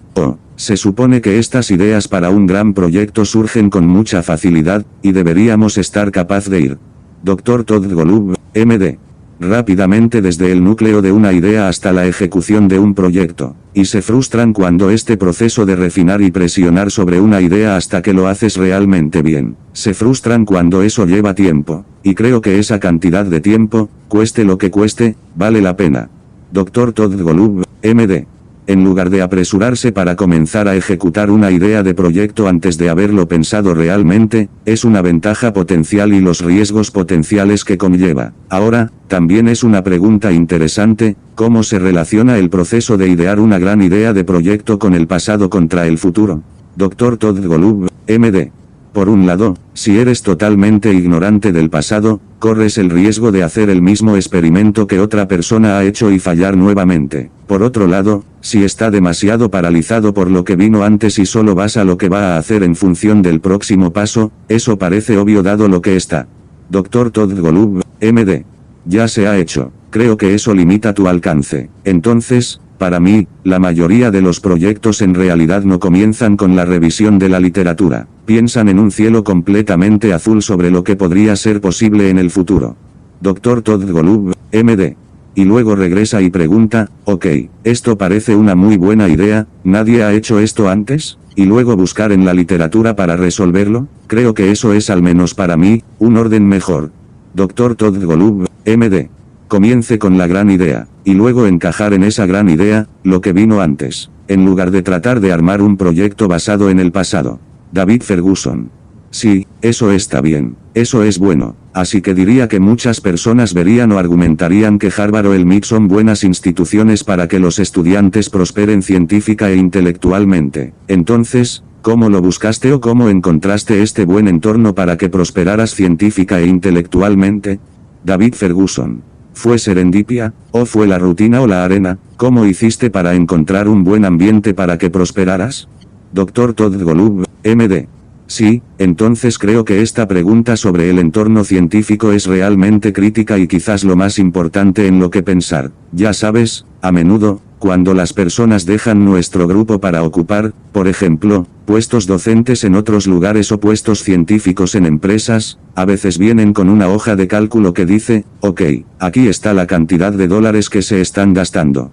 se supone que estas ideas para un gran proyecto surgen con mucha facilidad, y deberíamos estar capaz de ir. Dr. Todd Golub, MD. Rápidamente desde el núcleo de una idea hasta la ejecución de un proyecto, y se frustran cuando este proceso de refinar y presionar sobre una idea hasta que lo haces realmente bien, se frustran cuando eso lleva tiempo, y creo que esa cantidad de tiempo, cueste lo que cueste, vale la pena. Dr. Todd Golub, MD. en lugar de apresurarse para comenzar a ejecutar una idea de proyecto antes de haberlo pensado realmente, es una ventaja potencial y los riesgos potenciales que conlleva. Ahora, también es una pregunta interesante, ¿cómo se relaciona el proceso de idear una gran idea de proyecto con el pasado contra el futuro? Dr. Todd Golub, MD. Por un lado, si eres totalmente ignorante del pasado, corres el riesgo de hacer el mismo experimento que otra persona ha hecho y fallar nuevamente. Por otro lado, si está demasiado paralizado por lo que vino antes y solo vas a lo que va a hacer en función del próximo paso, eso parece obvio dado lo que está. Dr. Todd Golub, MD. Ya se ha hecho. Creo que eso limita tu alcance. Entonces, para mí, la mayoría de los proyectos en realidad no comienzan con la revisión de la literatura. Piensan en un cielo completamente azul sobre lo que podría ser posible en el futuro. Dr. Todd Golub, MD. Y luego regresa y pregunta, ok, esto parece una muy buena idea, ¿nadie ha hecho esto antes? Y luego buscar en la literatura para resolverlo. Creo que eso es, al menos para mí, un orden mejor. Dr. Todd Golub, MD. Comience con la gran idea, y luego encajar en esa gran idea, lo que vino antes, en lugar de tratar de armar un proyecto basado en el pasado. David Ferguson. Sí, eso está bien, eso es bueno, así que diría que muchas personas verían o argumentarían que Harvard o el MIT son buenas instituciones para que los estudiantes prosperen científica e intelectualmente. Entonces, ¿cómo lo buscaste o cómo encontraste este buen entorno para que prosperaras científica e intelectualmente? David Ferguson. ¿Fue serendipia, o fue la rutina o la arena? ¿Cómo hiciste para encontrar un buen ambiente para que prosperaras? Dr. Todd Golub, MD. Sí, entonces creo que esta pregunta sobre el entorno científico es realmente crítica y quizás lo más importante en lo que pensar. Ya sabes, a menudo, cuando las personas dejan nuestro grupo para ocupar, por ejemplo, puestos docentes en otros lugares o puestos científicos en empresas, a veces vienen con una hoja de cálculo que dice, ok, aquí está la cantidad de dólares que se están gastando.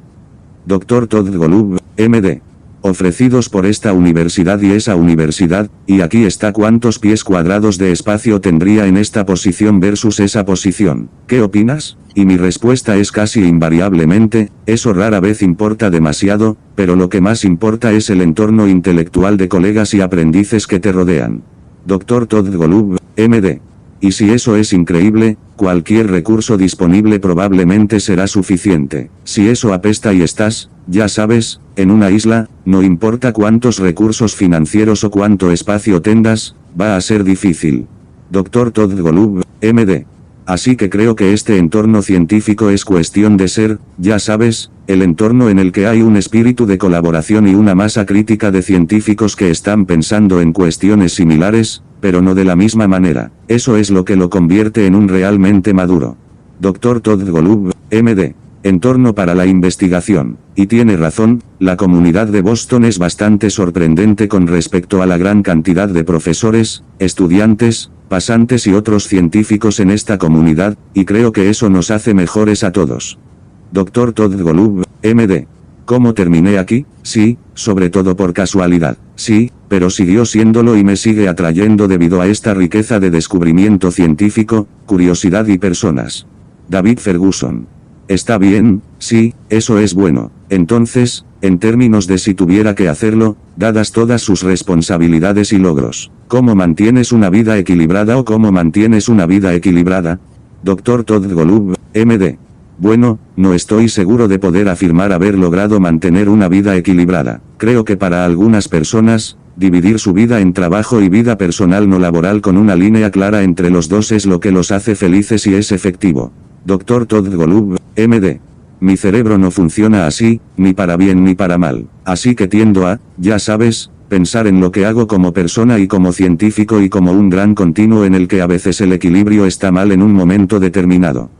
Dr. Todd Golub, MD. Ofrecidos por esta universidad y esa universidad, y aquí está cuántos pies cuadrados de espacio tendría en esta posición versus esa posición. ¿Qué opinas? Y mi respuesta es casi invariablemente, eso rara vez importa demasiado, pero lo que más importa es el entorno intelectual de colegas y aprendices que te rodean. Dr. Todd Golub, MD. Y si eso es increíble, cualquier recurso disponible probablemente será suficiente. Si eso apesta y estás, ya sabes, en una isla, no importa cuántos recursos financieros o cuánto espacio tengas, va a ser difícil. Dr. Todd Golub, MD. Así que creo que este entorno científico es cuestión de ser, ya sabes, el entorno en el que hay un espíritu de colaboración y una masa crítica de científicos que están pensando en cuestiones similares, pero no de la misma manera. Eso es lo que lo convierte en un realmente maduro. Dr. Todd Golub, MD. Entorno para la investigación. Y tiene razón, la comunidad de Boston es bastante sorprendente con respecto a la gran cantidad de profesores, estudiantes, pasantes y otros científicos en esta comunidad, y creo que eso nos hace mejores a todos. Dr. Todd Golub, MD. ¿Cómo terminé aquí? Sí, sobre todo por casualidad. Sí, pero siguió siéndolo y me sigue atrayendo debido a esta riqueza de descubrimiento científico, curiosidad y personas. David Ferguson. Está bien, sí, eso es bueno. Entonces, en términos de si tuviera que hacerlo, dadas todas sus responsabilidades y logros, ¿cómo mantienes una vida equilibrada o cómo mantienes una vida equilibrada? Dr. Todd Golub, MD. Bueno, no estoy seguro de poder afirmar haber logrado mantener una vida equilibrada. Creo que para algunas personas, dividir su vida en trabajo y vida personal no laboral con una línea clara entre los dos es lo que los hace felices y es efectivo. Dr. Todd Golub, MD. Mi cerebro no funciona así, ni para bien ni para mal. Así que tiendo a, ya sabes, pensar en lo que hago como persona y como científico y como un gran continuo en el que a veces el equilibrio está mal en un momento determinado.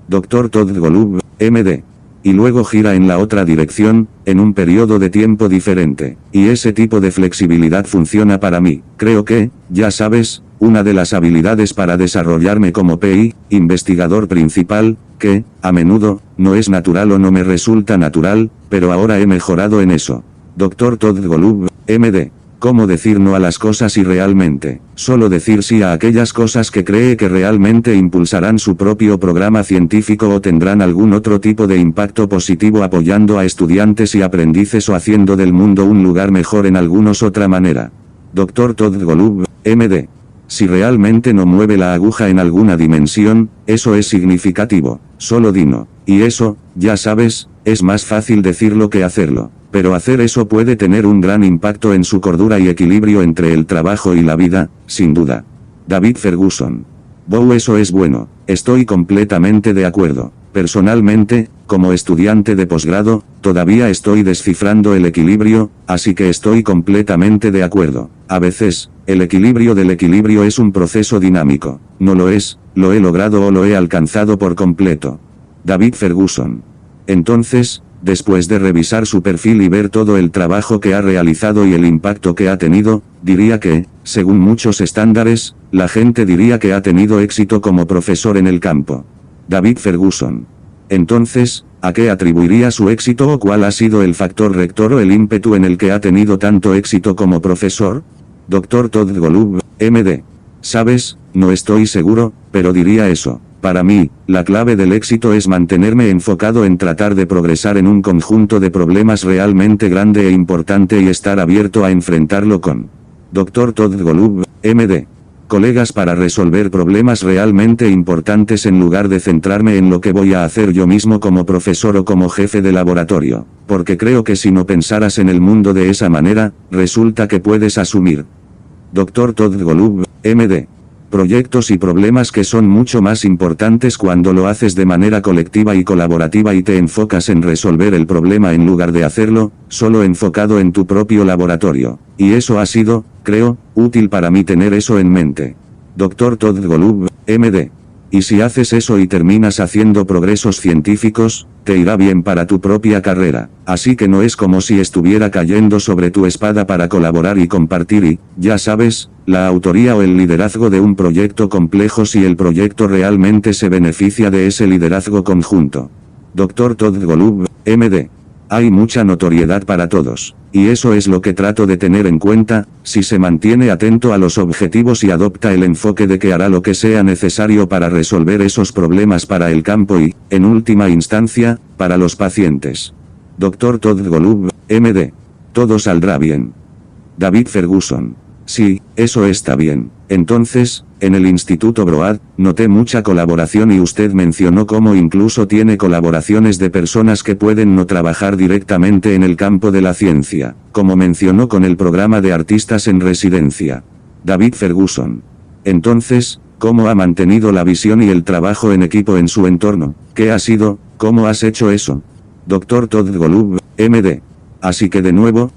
Dr. Todd Golub, MD. Y luego gira en la otra dirección, en un periodo de tiempo diferente. Y ese tipo de flexibilidad funciona para mí. Creo que, ya sabes, una de las habilidades para desarrollarme como PI, investigador principal, que, a menudo, no es natural o no me resulta natural, pero ahora he mejorado en eso. Dr. Todd Golub, MD. cómo decir no a las cosas y realmente, solo decir sí a aquellas cosas que cree que realmente impulsarán su propio programa científico o tendrán algún otro tipo de impacto positivo apoyando a estudiantes y aprendices o haciendo del mundo un lugar mejor en algunos otra manera. Dr. Todd Golub, MD. Si realmente no mueve la aguja en alguna dimensión, eso es significativo, solo dino. Y eso, ya sabes, es más fácil decirlo que hacerlo. Pero hacer eso puede tener un gran impacto en su cordura y equilibrio entre el trabajo y la vida, sin duda. David Ferguson. Wow, eso es bueno, estoy completamente de acuerdo. Personalmente, como estudiante de posgrado, todavía estoy descifrando el equilibrio, así que estoy completamente de acuerdo. A veces, el equilibrio del equilibrio es un proceso dinámico. No lo es, lo he logrado o lo he alcanzado por completo. David Ferguson. Entonces, después de revisar su perfil y ver todo el trabajo que ha realizado y el impacto que ha tenido, diría que, según muchos estándares, la gente diría que ha tenido éxito como profesor en el campo. David Ferguson. Entonces, ¿a qué atribuiría su éxito o cuál ha sido el factor rector o el ímpetu en el que ha tenido tanto éxito como profesor? Dr. Todd Golub, MD. ¿Sabes? No estoy seguro, pero diría eso. Para mí, la clave del éxito es mantenerme enfocado en tratar de progresar en un conjunto de problemas realmente grande e importante y estar abierto a enfrentarlo con Dr. Todd Golub, MD. Colegas para resolver problemas realmente importantes en lugar de centrarme en lo que voy a hacer yo mismo como profesor o como jefe de laboratorio, porque creo que si no pensaras en el mundo de esa manera, resulta que puedes asumir. Dr. Todd Golub, MD. Proyectos y problemas que son mucho más importantes cuando lo haces de manera colectiva y colaborativa y te enfocas en resolver el problema en lugar de hacerlo, solo enfocado en tu propio laboratorio. Y eso ha sido, creo, útil para mí tener eso en mente. Dr. Todd Golub, MD. Y si haces eso y terminas haciendo progresos científicos, te irá bien para tu propia carrera. Así que no es como si estuviera cayendo sobre tu espada para colaborar y compartir y, ya sabes, la autoría o el liderazgo de un proyecto complejo si el proyecto realmente se beneficia de ese liderazgo conjunto. Dr. Todd Golub, MD. Hay mucha notoriedad para todos. Y eso es lo que trato de tener en cuenta, si se mantiene atento a los objetivos y adopta el enfoque de que hará lo que sea necesario para resolver esos problemas para el campo y, en última instancia, para los pacientes. Dr. Todd Golub, MD. Todo saldrá bien. David Ferguson. Sí, eso está bien. Entonces, en el Instituto Broad, noté mucha colaboración y usted mencionó cómo incluso tiene colaboraciones de personas que pueden no trabajar directamente en el campo de la ciencia, como mencionó con el programa de artistas en residencia. David Ferguson. Entonces, ¿cómo ha mantenido la visión y el trabajo en equipo en su entorno? ¿Qué ha sido? ¿Cómo has hecho eso? Dr. Todd Golub, MD. Así que de nuevo,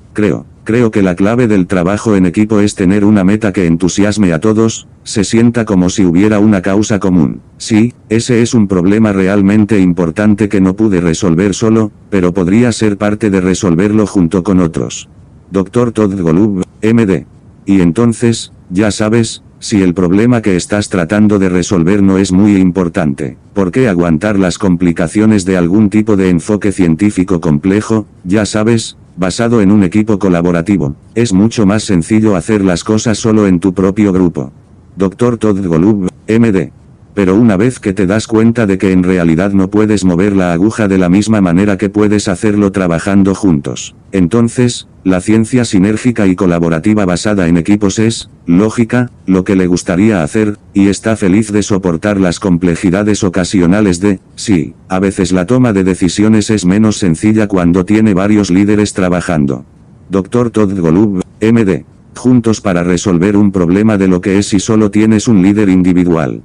Creo que la clave del trabajo en equipo es tener una meta que entusiasme a todos, se sienta como si hubiera una causa común. Sí, ese es un problema realmente importante que no pude resolver solo, pero podría ser parte de resolverlo junto con otros. Dr. Todd Golub, MD. Y entonces, ya sabes, si el problema que estás tratando de resolver no es muy importante, ¿por qué aguantar las complicaciones de algún tipo de enfoque científico complejo, ya sabes? Basado en un equipo colaborativo, es mucho más sencillo hacer las cosas solo en tu propio grupo. Dr. Todd Golub, MD. Pero una vez que te das cuenta de que en realidad no puedes mover la aguja de la misma manera que puedes hacerlo trabajando juntos, entonces, la ciencia sinérgica y colaborativa basada en equipos es, lógica, lo que le gustaría hacer, y está feliz de soportar las complejidades ocasionales de, sí, a veces la toma de decisiones es menos sencilla cuando tiene varios líderes trabajando. Dr. Todd Golub, MD. Juntos para resolver un problema de lo que es si solo tienes un líder individual.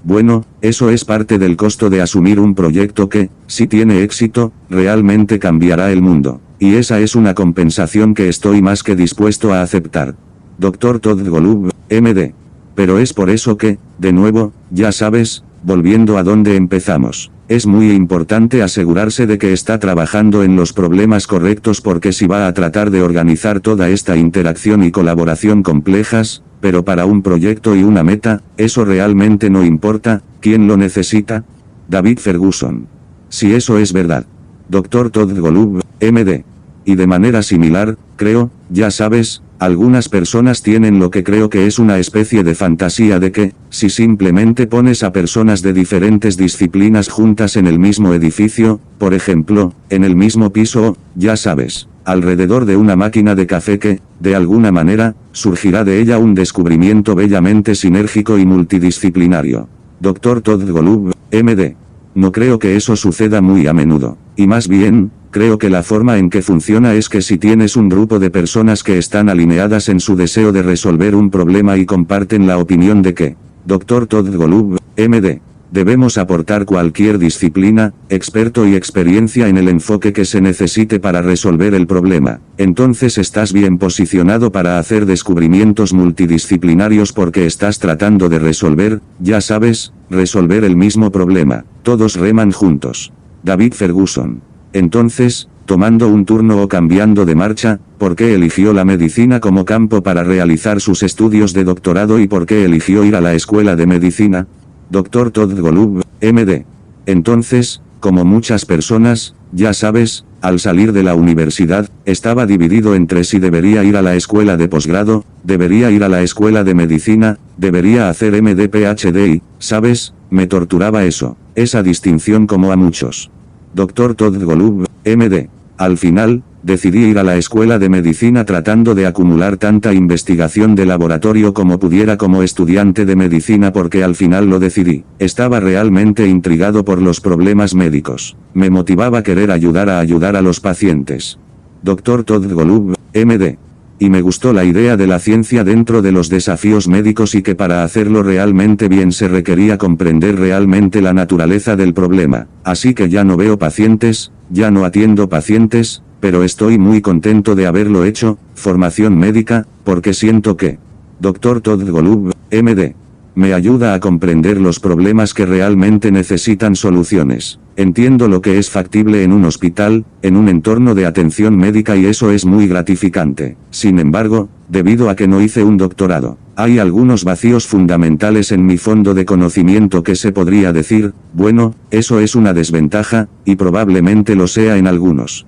Bueno, eso es parte del costo de asumir un proyecto que, si tiene éxito, realmente cambiará el mundo. Y esa es una compensación que estoy más que dispuesto a aceptar. Dr. Todd Golub, MD. Pero es por eso que, de nuevo, ya sabes, volviendo a donde empezamos. Es muy importante asegurarse de que está trabajando en los problemas correctos porque si va a tratar de organizar toda esta interacción y colaboración complejas, pero para un proyecto y una meta, eso realmente no importa, ¿quién lo necesita? David Ferguson. Si eso es verdad. Dr. Todd Golub, MD. Y de manera similar, creo, ya sabes, Algunas personas tienen lo que creo que es una especie de fantasía de que, si simplemente pones a personas de diferentes disciplinas juntas en el mismo edificio, por ejemplo, en el mismo piso o, ya sabes, alrededor de una máquina de café que, de alguna manera, surgirá de ella un descubrimiento bellamente sinérgico y multidisciplinario. Dr. Todd Golub, MD. No creo que eso suceda muy a menudo. Y más bien, creo que la forma en que funciona es que si tienes un grupo de personas que están alineadas en su deseo de resolver un problema y comparten la opinión de que, Dr. Todd Golub, MD. Debemos aportar cualquier disciplina, experto y experiencia en el enfoque que se necesite para resolver el problema. Entonces estás bien posicionado para hacer descubrimientos multidisciplinarios porque estás tratando de resolver, ya sabes, resolver el mismo problema. Todos reman juntos. David Ferguson. Entonces, tomando un turno o cambiando de marcha, ¿por qué eligió la medicina como campo para realizar sus estudios de doctorado y por qué eligió ir a la escuela de medicina? Dr. Todd Golub, MD. Entonces, como muchas personas, ya sabes, al salir de la universidad, estaba dividido entre si debería ir a la escuela de posgrado, debería ir a la escuela de medicina, debería hacer MD PhD y, ¿sabes? Me torturaba eso, esa distinción como a muchos. Dr. Todd Golub, MD. Al final, decidí ir a la escuela de medicina tratando de acumular tanta investigación de laboratorio como pudiera como estudiante de medicina porque al final lo decidí. Estaba realmente intrigado por los problemas médicos. Me motivaba querer ayudar a los pacientes. Dr. Todd Golub, MD. Y me gustó la idea de la ciencia dentro de los desafíos médicos y que para hacerlo realmente bien se requería comprender realmente la naturaleza del problema. Así que ya no veo pacientes, ya no atiendo pacientes, pero estoy muy contento de haberlo hecho, formación médica, porque siento que Dr. Todd Golub, MD. Me ayuda a comprender los problemas que realmente necesitan soluciones. Entiendo lo que es factible en un hospital, en un entorno de atención médica y eso es muy gratificante. Sin embargo, debido a que no hice un doctorado, hay algunos vacíos fundamentales en mi fondo de conocimiento que se podría decir, bueno, eso es una desventaja, y probablemente lo sea en algunos.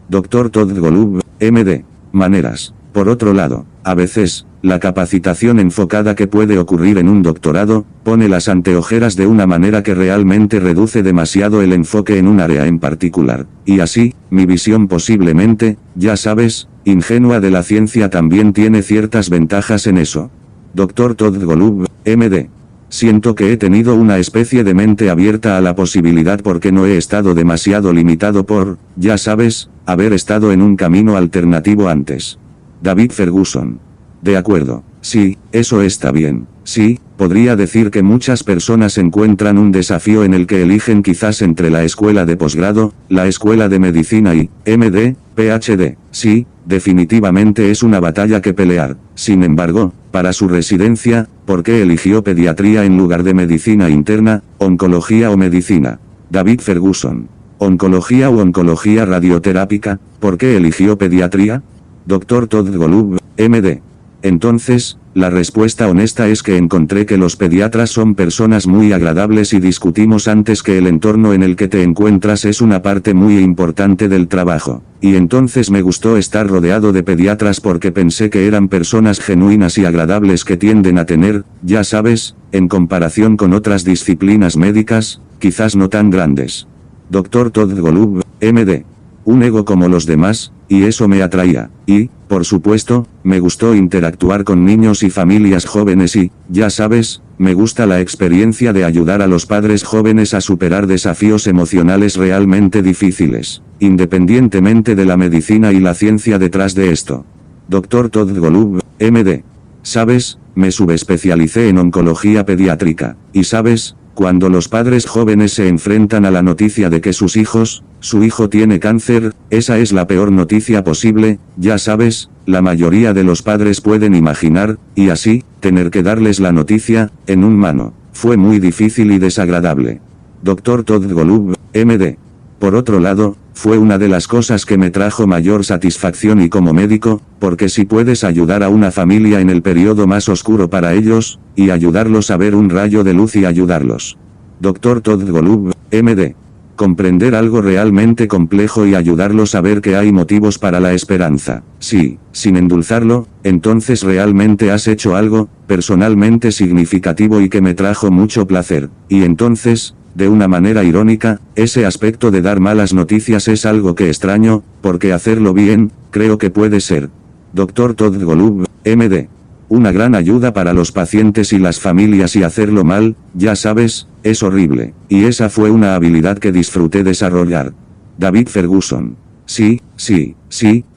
Dr. Todd Golub, MD. Maneras. Por otro lado, a veces, la capacitación enfocada que puede ocurrir en un doctorado, pone las anteojeras de una manera que realmente reduce demasiado el enfoque en un área en particular. Y así, mi visión posiblemente, ya sabes, ingenua de la ciencia también tiene ciertas ventajas en eso. Dr. Todd Golub, MD. Siento que he tenido una especie de mente abierta a la posibilidad porque no he estado demasiado limitado por, ya sabes, haber estado en un camino alternativo antes. David Ferguson. De acuerdo, sí, eso está bien. Sí, podría decir que muchas personas encuentran un desafío en el que eligen quizás entre la escuela de posgrado, la escuela de medicina y, MD, PhD. Sí, definitivamente es una batalla que pelear. Sin embargo, para su residencia, ¿por qué eligió pediatría en lugar de medicina interna, oncología o medicina? David Ferguson. ¿Oncología u oncología radioterápica? ¿Por qué eligió pediatría? Dr. Todd Golub, MD. Entonces, la respuesta honesta es que encontré que los pediatras son personas muy agradables y discutimos antes que el entorno en el que te encuentras es una parte muy importante del trabajo. Y entonces me gustó estar rodeado de pediatras porque pensé que eran personas genuinas y agradables que tienden a tener, ya sabes, en comparación con otras disciplinas médicas, quizás no tan grandes. Dr. Todd Golub, MD. Un ego como los demás, y eso me atraía. Y, por supuesto, me gustó interactuar con niños y familias jóvenes y, ya sabes, me gusta la experiencia de ayudar a los padres jóvenes a superar desafíos emocionales realmente difíciles, independientemente de la medicina y la ciencia detrás de esto. Dr. Todd Golub, MD. Sabes, me subespecialicé en oncología pediátrica, y sabes, cuando los padres jóvenes se enfrentan a la noticia de que su hijo tiene cáncer, esa es la peor noticia posible, ya sabes, la mayoría de los padres pueden imaginar, y así, tener que darles la noticia, en un mano. Fue muy difícil y desagradable. Dr. Todd Golub, MD. Por otro lado, fue una de las cosas que me trajo mayor satisfacción y como médico, porque si puedes ayudar a una familia en el periodo más oscuro para ellos, y ayudarlos a ver un rayo de luz y ayudarlos. Dr. Todd Golub, MD. comprender algo realmente complejo y ayudarlos a ver que hay motivos para la esperanza. Sí, sin endulzarlo, entonces realmente has hecho algo, personalmente significativo y que me trajo mucho placer. Y entonces, de una manera irónica, ese aspecto de dar malas noticias es algo que extraño, porque hacerlo bien, creo que puede ser. Dr. Todd Golub, MD. Una gran ayuda para los pacientes y las familias y hacerlo mal, ya sabes, es horrible. Y esa fue una habilidad que disfruté desarrollar. David Ferguson. Sí,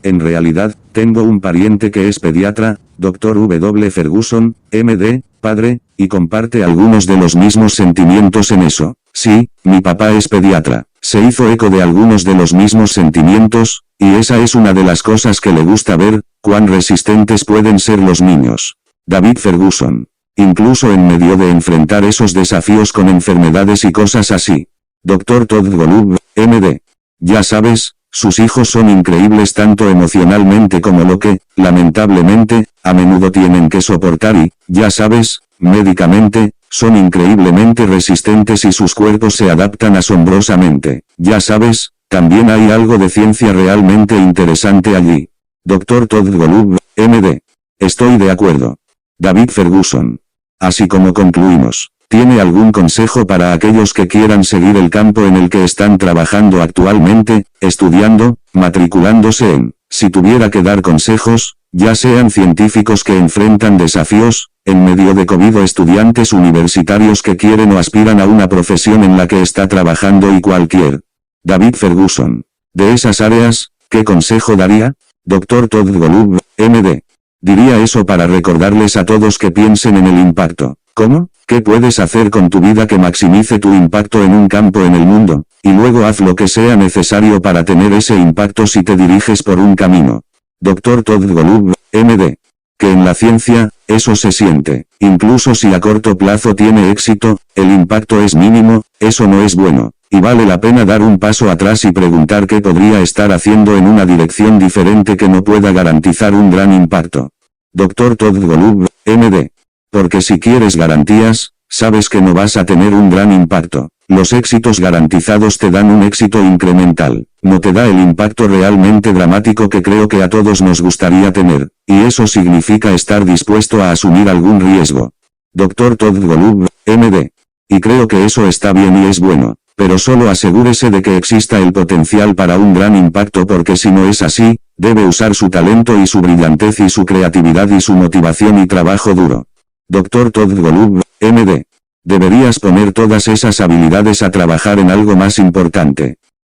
en realidad, tengo un pariente que es pediatra, Dr. W. Ferguson, MD, padre, y comparte algunos de los mismos sentimientos en eso. Sí, mi papá es pediatra. Se hizo eco de algunos de los mismos sentimientos, y esa es una de las cosas que le gusta ver, cuán resistentes pueden ser los niños. David Ferguson. Incluso en medio de enfrentar esos desafíos con enfermedades y cosas así. Dr. Todd Golub, MD. Ya sabes, sus hijos son increíbles tanto emocionalmente como lo que, lamentablemente, a menudo tienen que soportar y, ya sabes, médicamente, son increíblemente resistentes y sus cuerpos se adaptan asombrosamente. Ya sabes, también hay algo de ciencia realmente interesante allí. Dr. Todd Golub, MD. Estoy de acuerdo. David Ferguson. Así como concluimos, ¿tiene algún consejo para aquellos que quieran seguir el campo en el que están trabajando actualmente, estudiando, matriculándose en? Si tuviera que dar consejos, ya sean científicos que enfrentan desafíos, en medio de COVID o estudiantes universitarios que quieren o aspiran a una profesión en la que está trabajando y cualquier. David Ferguson. De esas áreas, ¿qué consejo daría? Dr. Todd Golub, MD. Diría eso para recordarles a todos que piensen en el impacto. ¿Cómo? ¿Qué puedes hacer con tu vida que maximice tu impacto en un campo en el mundo? Y luego haz lo que sea necesario para tener ese impacto si te diriges por un camino. Dr. Todd Golub, MD. Que en la ciencia, eso se siente. Incluso si a corto plazo tiene éxito, el impacto es mínimo, eso no es bueno. Y vale la pena dar un paso atrás y preguntar qué podría estar haciendo en una dirección diferente que no pueda garantizar un gran impacto. Dr. Todd Golub, MD. Porque si quieres garantías, sabes que no vas a tener un gran impacto. Los éxitos garantizados te dan un éxito incremental. No te da el impacto realmente dramático que creo que a todos nos gustaría tener. Y eso significa estar dispuesto a asumir algún riesgo. Dr. Todd Golub, MD. Y creo que eso está bien y es bueno. Pero solo asegúrese de que exista el potencial para un gran impacto porque si no es así, debe usar su talento y su brillantez y su creatividad y su motivación y trabajo duro. Dr. Todd Golub, MD. Deberías poner todas esas habilidades a trabajar en algo más importante.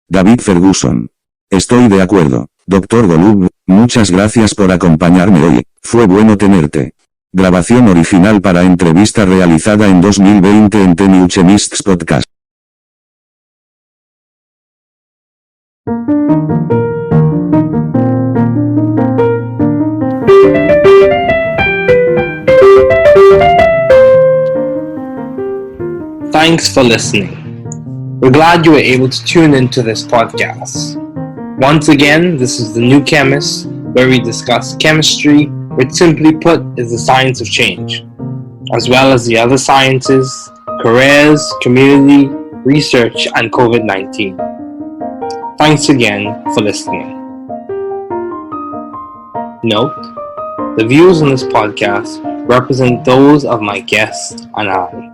David Ferguson. Estoy de acuerdo. Dr. Golub, muchas gracias por acompañarme hoy. Fue bueno tenerte. Grabación original para entrevista realizada en 2020 en The Chemist Podcast. Thanks for listening. We're glad you were able to tune into this podcast. Once again, this is The New Chemist, where we discuss chemistry, which simply put is the science of change, as well as the other sciences, careers, community, research, and COVID-19. Thanks again for listening. Note, the views on this podcast represent those of my guest and I.